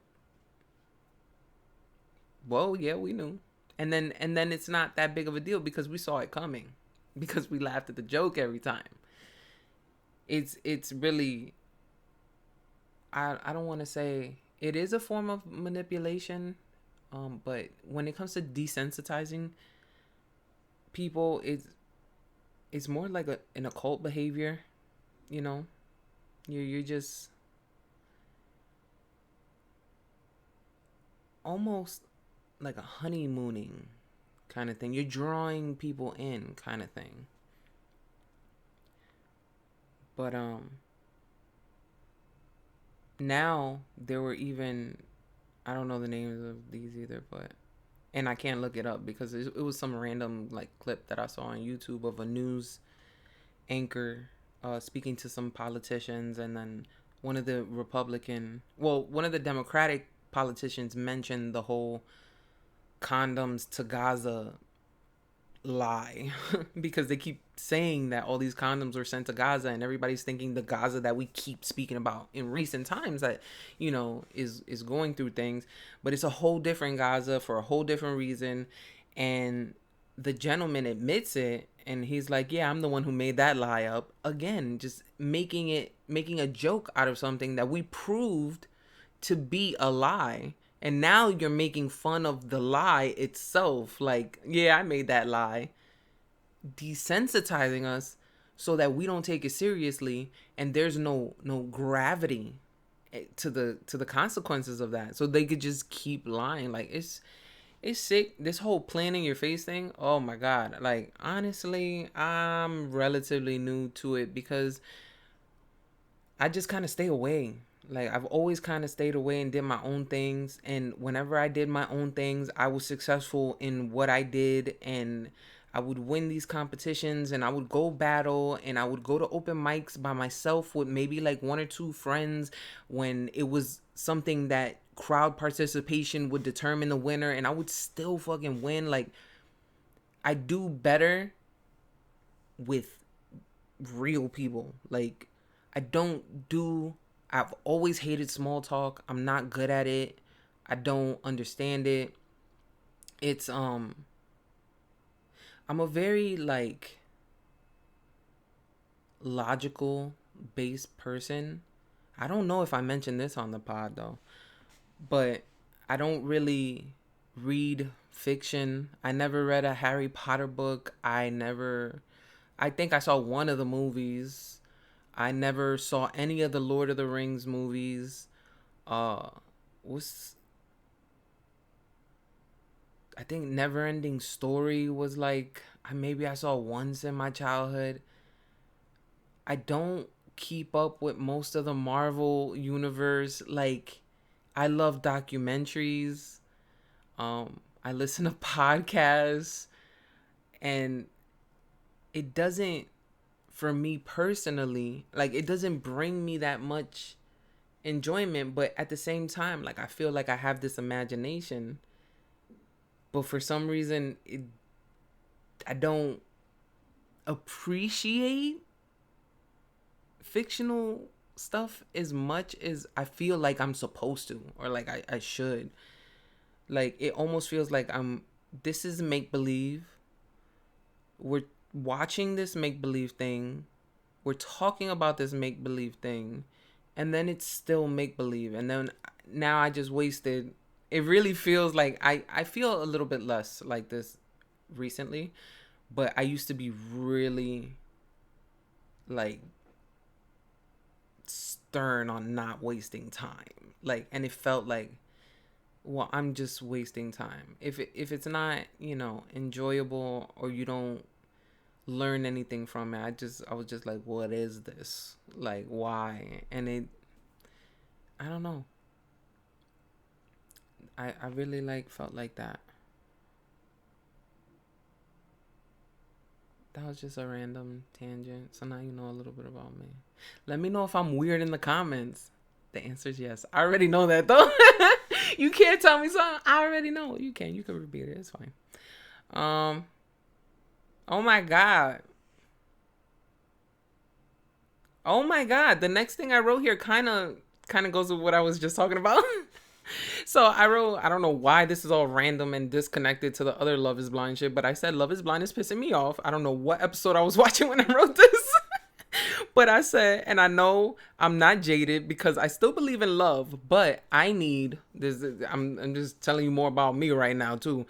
Well, yeah, we knew. And then it's not that big of a deal because we saw it coming, because we laughed at the joke every time. It's really, I don't want to say it is a form of manipulation, but when it comes to desensitizing people, it's more like an occult behavior, you know. You're just almost like a honeymooning kind of thing. You're drawing people in kind of thing. But now there were even, I don't know the names of these either, but, and I can't look it up because it was some random like clip that I saw on YouTube of a news anchor speaking to some politicians, and then one of the Democratic politicians mentioned the whole condoms to Gaza lie because they keep saying that all these condoms were sent to Gaza, and everybody's thinking the Gaza that we keep speaking about in recent times that, you know, is going through things, but it's a whole different Gaza for a whole different reason. And the gentleman admits it, and he's like, yeah, I'm the one who made that lie up. Again, just making a joke out of something that we proved to be a lie. And now you're making fun of the lie itself. Like, yeah, I made that lie. Desensitizing us so that we don't take it seriously, and there's no gravity to the consequences of that. So they could just keep lying. Like, it's sick. This whole planning your face thing. Oh my god. Like, honestly, I'm relatively new to it because I just kind of stay away. Like, I've always kind of stayed away and did my own things. And whenever I did my own things, I was successful in what I did. And I would win these competitions and I would go battle and I would go to open mics by myself with maybe like one or two friends when it was something that crowd participation would determine the winner. And I would still fucking win. Like, I do better with real people. Like, I don't do I've always hated small talk. I'm not good at it. I don't understand it. It's I'm a very like logical based person. I don't know if I mentioned this on the pod though, but I don't really read fiction. I never read a Harry Potter book. I think I saw one of the movies. I never saw any of the Lord of the Rings movies. Uh, was I think Neverending Story was like maybe I saw once in my childhood. I don't keep up with most of the Marvel universe. Like, I love documentaries. I listen to podcasts, and it doesn't, for me personally, like, it doesn't bring me that much enjoyment. But at the same time, like, I feel like I have this imagination, but for some reason I don't appreciate fictional stuff as much as I feel like I'm supposed to, or like I should. Like, it almost feels like this is make believe. We're watching this make believe thing. We're talking about this make believe thing, and then it's still make believe. And then now I just wasted. It really feels like I feel a little bit less like this recently, but I used to be really like stern on not wasting time. Like, and it felt like, well, I'm just wasting time. If it's not, enjoyable, or you don't learn anything from it, I was just like, what is this? Like, why? And I don't know. I really like felt like that. That was just a random tangent. So now you know a little bit about me. Let me know if I'm weird in the comments. The answer is yes. I already know that though. You can't tell me something. I already know. You can repeat it. It's fine. Oh my god. Oh my god. The next thing I wrote here kind of goes with what I was just talking about. So I wrote, I don't know why this is all random and disconnected to the other Love is Blind shit, but I said Love is Blind is pissing me off. I don't know what episode I was watching when I wrote this. But I said, and I know I'm not jaded because I still believe in love, but I need this. I'm just telling you more about me right now too.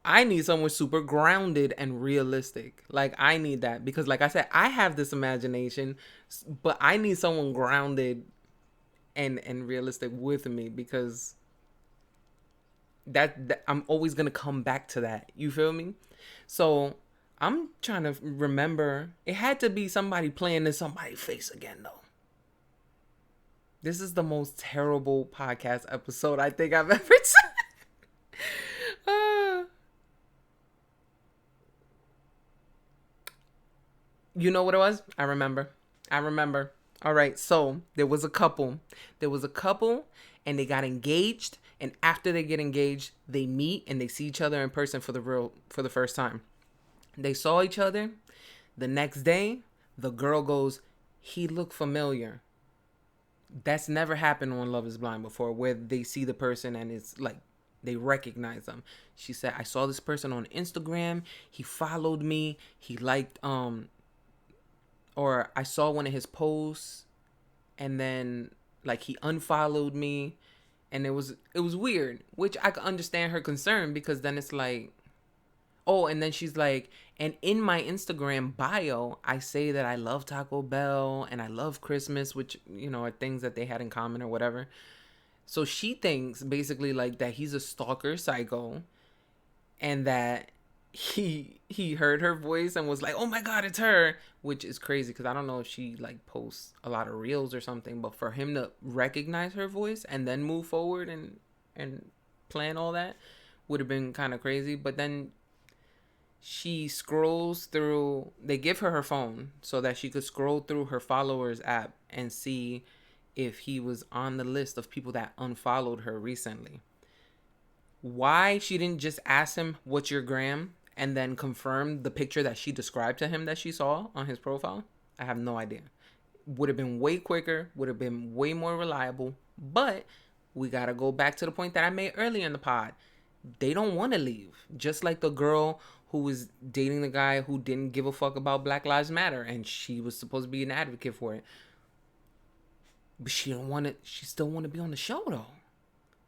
I need someone super grounded and realistic. Like, I need that because, like I said, I have this imagination, but I need someone grounded and realistic with me because that I'm always gonna come back to that. You feel me? So I'm trying to remember. It had to be somebody playing in somebody's face again, though. This is the most terrible podcast episode I think I've ever done. You know what it was? I remember. All right, so there was a couple. And they got engaged. And after they get engaged, they meet and they see each other in person for the first time. They saw each other. The next day, the girl goes, "He looked familiar." That's never happened on Love is Blind before, where they see the person and it's like they recognize them. She said, "I saw this person on Instagram. He followed me. He liked or I saw one of his posts, and then like he unfollowed me, And it was weird, which I could understand her concern, because then it's like, oh, and then she's like, and in my Instagram bio, I say that I love Taco Bell and I love Christmas, which, are things that they had in common or whatever. So she thinks basically like that he's a stalker psycho, and that he heard her voice and was like, "Oh my god, it's her," which is crazy because I don't know if she like posts a lot of reels or something, but for him to recognize her voice and then move forward and plan all that would have been kind of crazy. But then she scrolls through, they give her phone so that she could scroll through her followers app and see if he was on the list of people that unfollowed her recently. Why she didn't just ask him, "What's your gram?" and then confirm the picture that she described to him that she saw on his profile, I have no idea. Would have been way quicker, would have been way more reliable. But we got to go back to the point that I made earlier in the pod. They don't want to leave. Just like the girl who was dating the guy who didn't give a fuck about Black Lives Matter, and she was supposed to be an advocate for it. But she still want to be on the show though.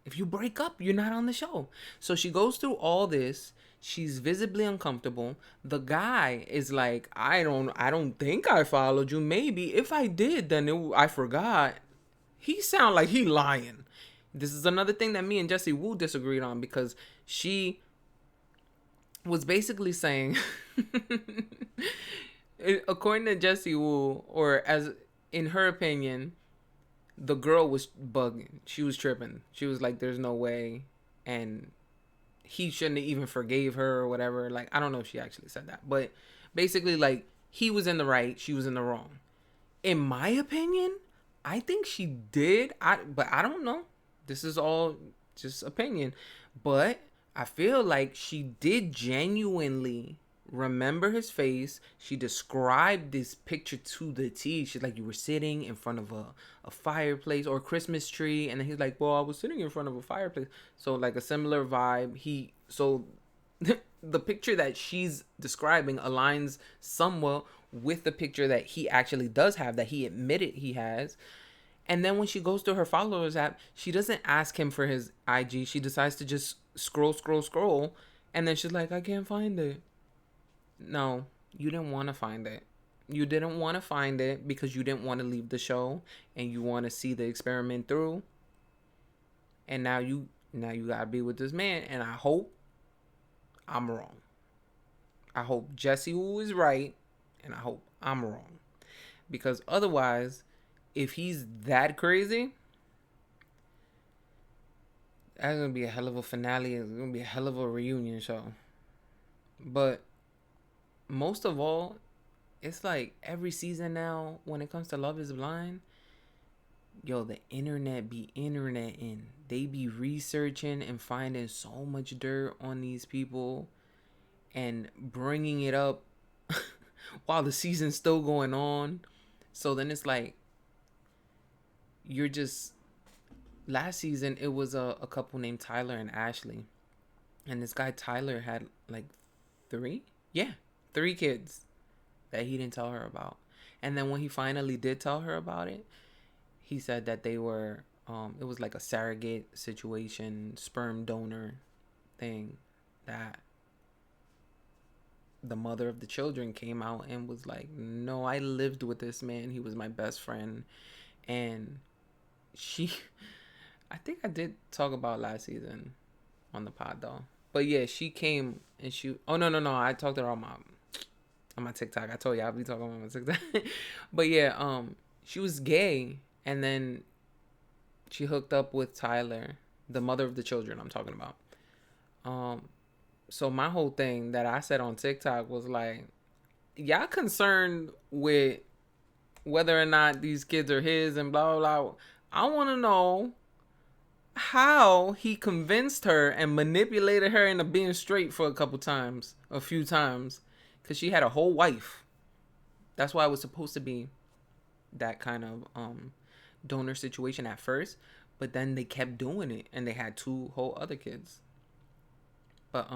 If you break up, you're not on the show. So she goes through all this. She's visibly uncomfortable. The guy is like, I don't think I followed you. Maybe if I did, then I forgot. He sound like he lying. This is another thing that me and Jessie Woo disagreed on, because she was basically saying, according to Jessie Woo, or as in her opinion, the girl was bugging. She was tripping. She was like, "There's no way," and he shouldn't have even forgave her or whatever. Like, I don't know if she actually said that, but basically, like, he was in the right, she was in the wrong. In my opinion, I think she did. But I don't know. This is all just opinion, but I feel like she did genuinely remember his face. She described this picture to the T. She's like, "You were sitting in front of a fireplace or a Christmas tree," and then he's like, "Well, I was sitting in front of a fireplace." So like a similar vibe. So the picture that she's describing aligns somewhat with the picture that he actually does have, that he admitted he has. And then when she goes to her followers app, she doesn't ask him for his IG. She decides to just scroll, and then she's like, "I can't find it." No, you didn't want to find it. You didn't want to find it because you didn't want to leave the show and you want to see the experiment through. And now you gotta be with this man. And I hope I'm wrong. I hope Jessie Woo is right, and I hope I'm wrong. Because otherwise, if he's that crazy, that's gonna be a hell of a finale. It's gonna be a hell of a reunion show. But most of all, it's like every season now, when it comes to Love is Blind, yo, the internet be interneting. They be researching and finding so much dirt on these people and bringing it up while the season's still going on. So then it's like, you're just... Last season, it was a couple named Tyler and Ashley. And this guy Tyler had like 3? Yeah, 3 kids that he didn't tell her about. And then when he finally did tell her about it, he said that they were, it was like a surrogate situation, sperm donor thing, that the mother of the children came out and was like, "No, I lived with this man. He was my best friend." And I think I did talk about last season on the pod though. But yeah, she came and oh no, I talked to her on my TikTok. I told you I'll be talking on my TikTok. But yeah, she was gay, and then she hooked up with Tyler, the mother of the children I'm talking about. So my whole thing that I said on TikTok was like, y'all concerned with whether or not these kids are his and blah blah blah. I want to know how he convinced her and manipulated her into being straight for a few times, because she had a whole wife. That's why it was supposed to be that kind of donor situation at first, but then they kept doing it and they had 2 whole other kids. But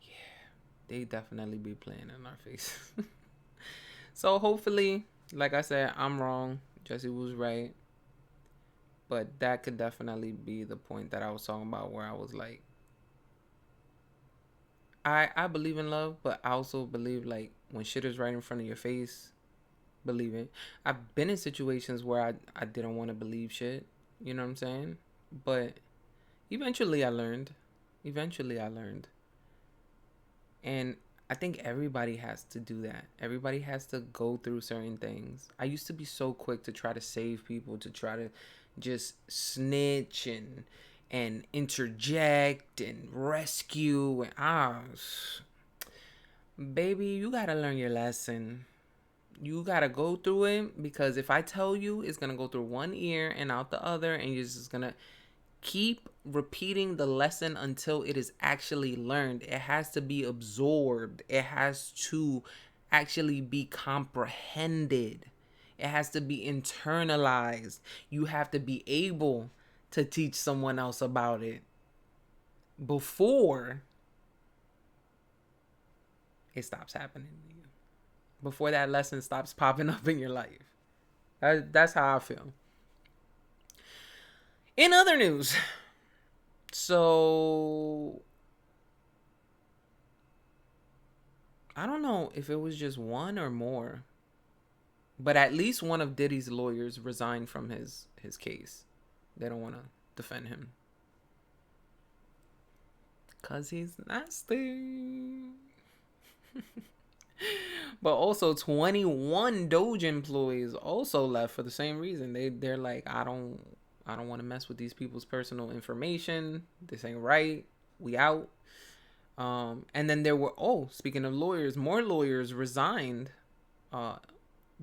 yeah, they definitely be playing in our face. So hopefully, like I said, I'm wrong, Jessie was right, But that could definitely be the point that I was talking about, where I was like, I believe in love, but I also believe like when shit is right in front of your face, believe it. I've been in situations where I didn't want to believe shit. You know what I'm saying? But eventually I learned. Eventually I learned. And I think everybody has to do that. Everybody has to go through certain things. I used to be so quick to try to save people, to try to just snitch and interject and rescue and baby, you gotta learn your lesson. You gotta go through it, because if I tell you, it's gonna go through one ear and out the other, and you're just gonna keep repeating the lesson until it is actually learned. It has to be absorbed. It has to actually be comprehended. It has to be internalized. You have to be able to teach someone else about it before it stops happening to you. Before that lesson stops popping up in your life. That's how I feel. In other news, so I don't know if it was just one or more, but at least one of Diddy's lawyers resigned from his case. They don't want to defend him because he's nasty. But also 21 Doge employees also left for the same reason. They're like, I don't want to mess with these people's personal information. This ain't right. We out. And then there were, speaking of lawyers, more lawyers resigned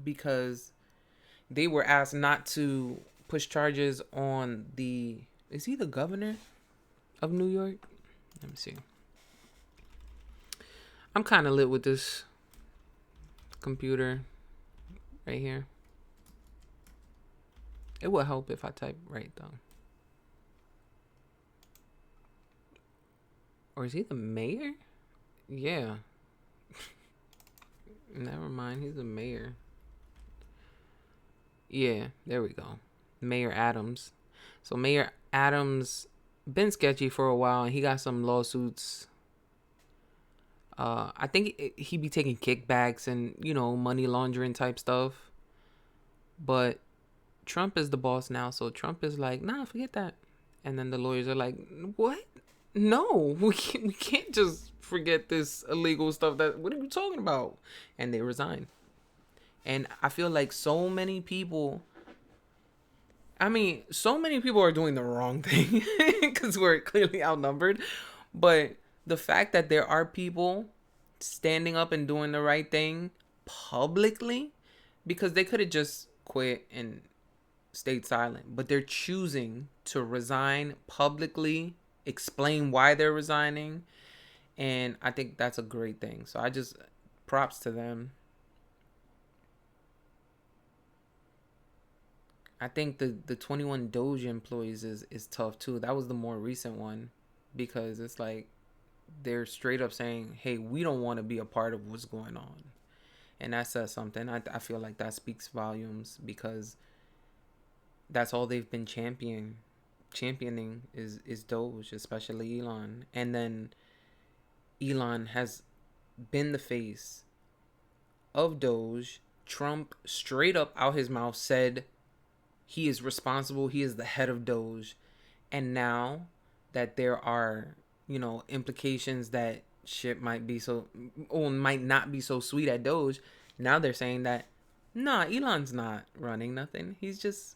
because they were asked not to push charges on is he the governor of New York? Let me see. I'm kind of lit with this computer right here. It would help if I type right though. Or is he the mayor? Yeah. Never mind, he's the mayor. Yeah, there we go. Mayor Adams. So Mayor Adams been sketchy for a while, and he got some lawsuits. I think he be taking kickbacks and money laundering type stuff. But Trump is the boss now, so Trump is like, nah, forget that. And then the lawyers are like, what? No, we can't just forget this illegal stuff. What are you talking about? And they resign. And I feel like so many people are doing the wrong thing because we're clearly outnumbered. But the fact that there are people standing up and doing the right thing publicly, because they could have just quit and stayed silent, but they're choosing to resign publicly, explain why they're resigning, and I think that's a great thing. So I just props to them. I think the 21 Doge employees is tough too. That was the more recent one, because it's like they're straight up saying, hey, we don't want to be a part of what's going on. And that says something. I feel like that speaks volumes, because that's all they've been championing is Doge, especially Elon. And then Elon has been the face of Doge. Trump straight up out his mouth said he is responsible. He is the head of Doge. And now that there are, implications that shit might not be so sweet at Doge, now they're saying that, nah, Elon's not running nothing. He's just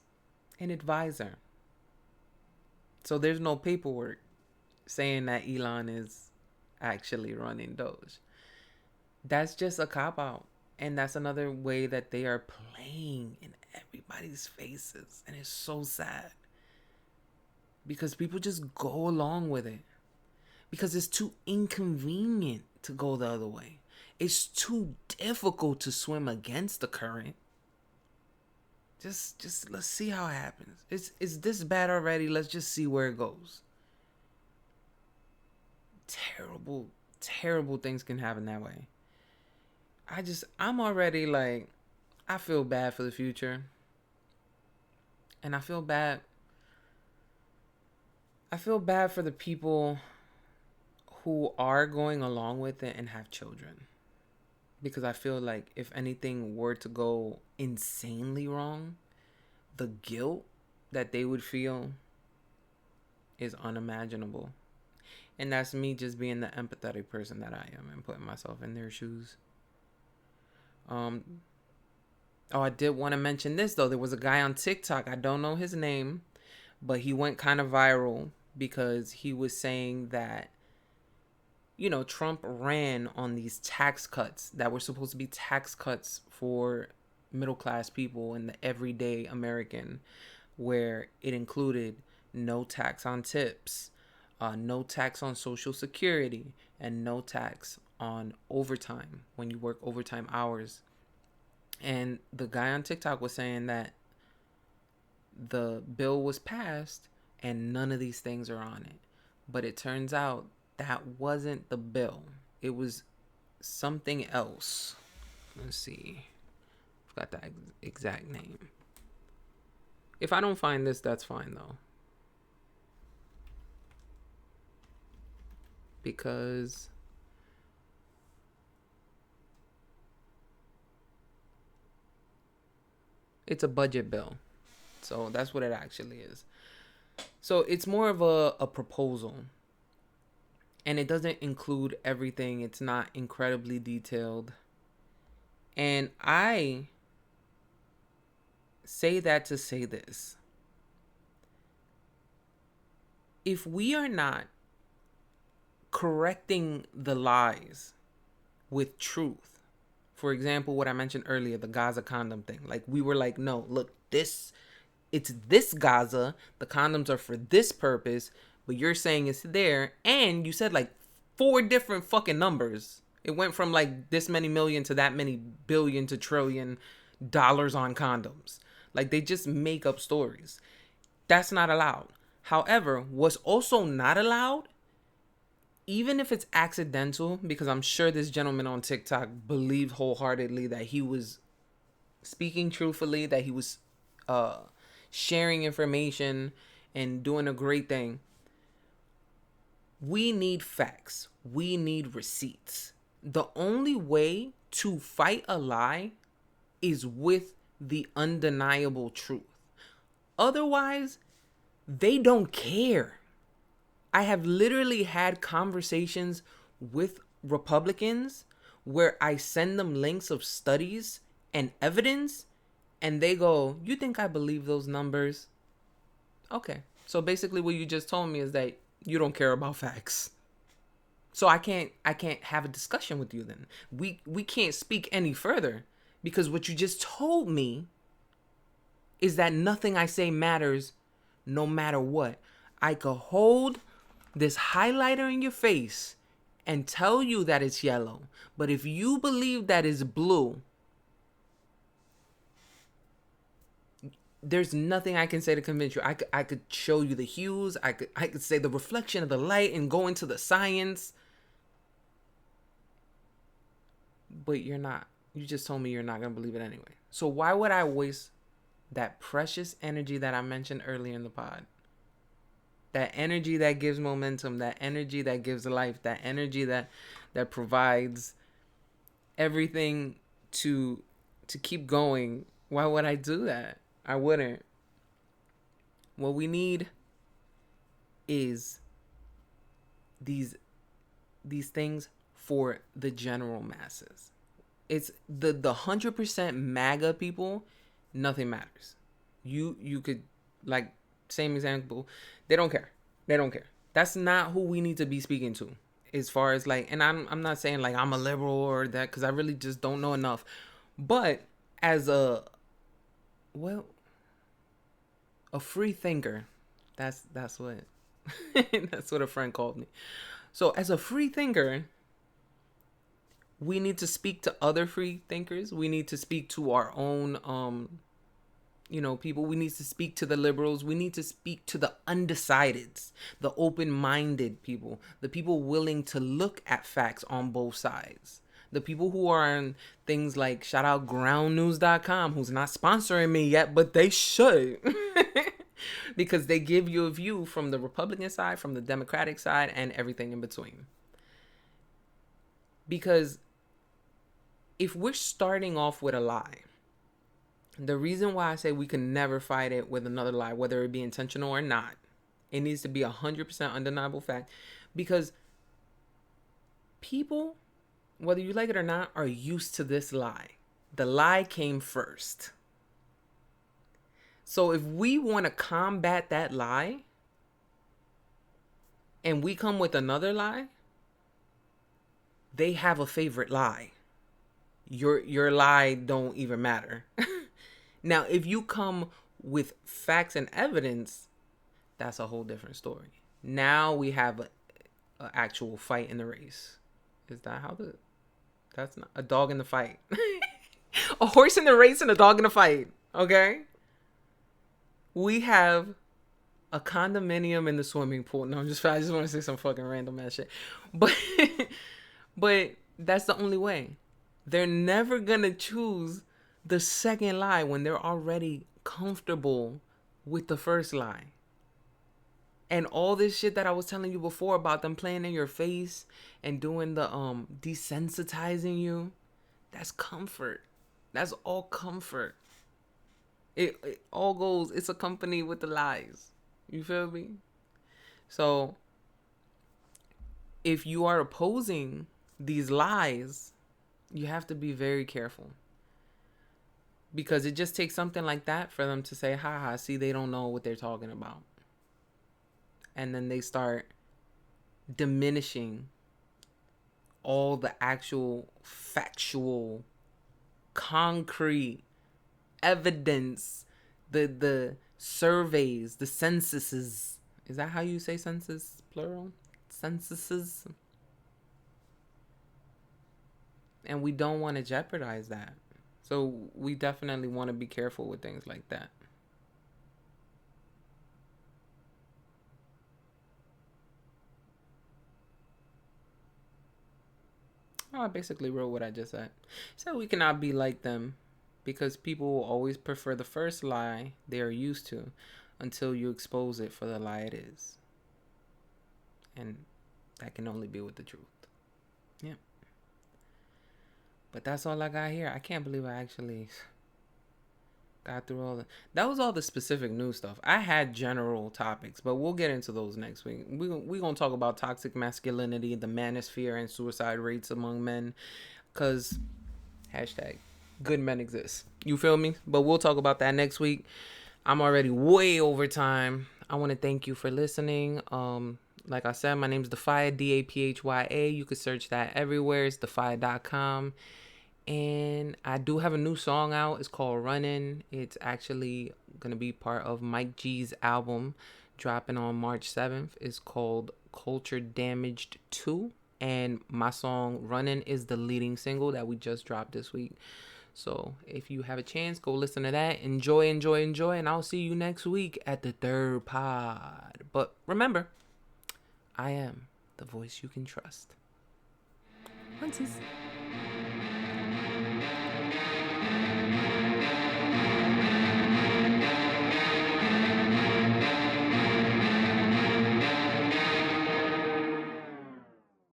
an advisor. So there's no paperwork saying that Elon is actually running Doge. That's just a cop-out. And that's another way that they are playing in everybody's faces. And it's so sad, because people just go along with it, because it's too inconvenient to go the other way. It's too difficult to swim against the current. Just let's see how it happens. It's this bad already. Let's just see where it goes. Terrible things can happen that way. I'm already like, I feel bad for the future. And I feel bad I feel bad for the people who are going along with it and have children. Because I feel like if anything were to go insanely wrong, the guilt that they would feel is unimaginable. And that's me just being the empathetic person that I am and putting myself in their shoes. Oh, I did want to mention this though. There was a guy on TikTok. I don't know his name, but he went kind of viral because he was saying that, you know, Trump ran on these tax cuts that were supposed to be tax cuts for middle class people and the everyday American, where it included no tax on tips, no tax on Social Security, and no tax on overtime when you work overtime hours. And the guy on TikTok was saying that the bill was passed and none of these things are on it. But it turns out that wasn't the bill. It was something else. Let's see. I've got the exact name. If I don't find this, that's fine though. Because it's a budget bill. So that's what it actually is. So it's more of a proposal. And it doesn't include everything. It's not incredibly detailed. And I say that to say this. If we are not correcting the lies with truth, for example, what I mentioned earlier, the Gaza condom thing, like we were like, no, look, it's this Gaza, the condoms are for this purpose, but you're saying it's there, and you said like 4 different fucking numbers. It went from like this many million to that many billion to trillion dollars on condoms. Like they just make up stories. That's not allowed. However, what's also not allowed, even if it's accidental, because I'm sure this gentleman on TikTok believed wholeheartedly that he was speaking truthfully, that he was sharing information and doing a great thing. We need facts. We need receipts. The only way to fight a lie is with the undeniable truth. Otherwise, they don't care. I have literally had conversations with Republicans where I send them links of studies and evidence, and they go, "You think I believe those numbers?" Okay. So basically what you just told me is that you don't care about facts. So I can't have a discussion with you then. We can't speak any further because what you just told me is that nothing I say matters no matter what. I could hold this highlighter in your face and tell you that it's yellow. But if you believe that it's blue, there's nothing I can say to convince you. I could show you the hues. I could say the reflection of the light and go into the science. But you're not. You just told me you're not going to believe it anyway. So why would I waste that precious energy that I mentioned earlier in the pod? That energy that gives momentum, that energy that gives life, that energy that provides everything to keep going. Why would I do that? I wouldn't. What we need is these things for the general masses. It's the 100% MAGA people, nothing matters. You could, like, same example, they don't care. They don't care. That's not who we need to be speaking to. As far as like, and I'm not saying like I'm a liberal or that, because I really just don't know enough. But as a free thinker, that's what that's what a friend called me. So as a free thinker, we need to speak to other free thinkers. We need to speak to our own people. We need to speak to the liberals. We need to speak to the undecideds, the open-minded people, the people willing to look at facts on both sides. The people who are on things like, shout out groundnews.com, who's not sponsoring me yet, but they should. because they give you a view from the Republican side, from the Democratic side, and everything in between. Because if we're starting off with a lie, the reason why I say we can never fight it with another lie, whether it be intentional or not, it needs to be 100% undeniable fact, because people, whether you like it or not, are used to this lie. The lie came first. So if we want to combat that lie and we come with another lie, they have a favorite lie. Your lie don't even matter. Now, if you come with facts and evidence, that's a whole different story. Now we have a actual fight in the race. Is that how that's not a dog in the fight? A horse in the race and a dog in the fight. Okay? We have a condominium in the swimming pool. No, I just want to say some fucking random ass shit. But that's the only way. They're never gonna choose the second lie when they're already comfortable with the first lie. And all this shit that I was telling you before about them playing in your face and doing the desensitizing you, that's comfort. That's all comfort. It all goes, it's accompanied with the lies. You feel me? So if you are opposing these lies, you have to be very careful. Because it just takes something like that for them to say, haha, see, they don't know what they're talking about. And then they start diminishing all the actual factual, concrete evidence, the surveys, the censuses. Is that how you say census, plural? Censuses. And we don't want to jeopardize that. So we definitely want to be careful with things like that. Oh, I basically wrote what I just said. So we cannot be like them, because people will always prefer the first lie they are used to until you expose it for the lie it is. And that can only be with the truth. Yeah. But that's all I got here. I can't believe I actually got through all that was all the specific news stuff. I had general topics, but we'll get into those next week. We're going to talk about toxic masculinity, the manosphere, and suicide rates among men. Because, hashtag, good men exist. You feel me? But we'll talk about that next week. I'm already way over time. I want to thank you for listening. Like I said, my name is DAPHYA, DAPHYA. You can search that everywhere. It's DAPHYA.com. And I do have a new song out. It's called Runnin'. It's actually going to be part of Mike G's album dropping on March 7th. It's called Culture Damaged 2. And my song Runnin' is the leading single that we just dropped this week. So if you have a chance, go listen to that. Enjoy. And I'll see you next week at the third pod. But remember, I am the voice you can trust. Once.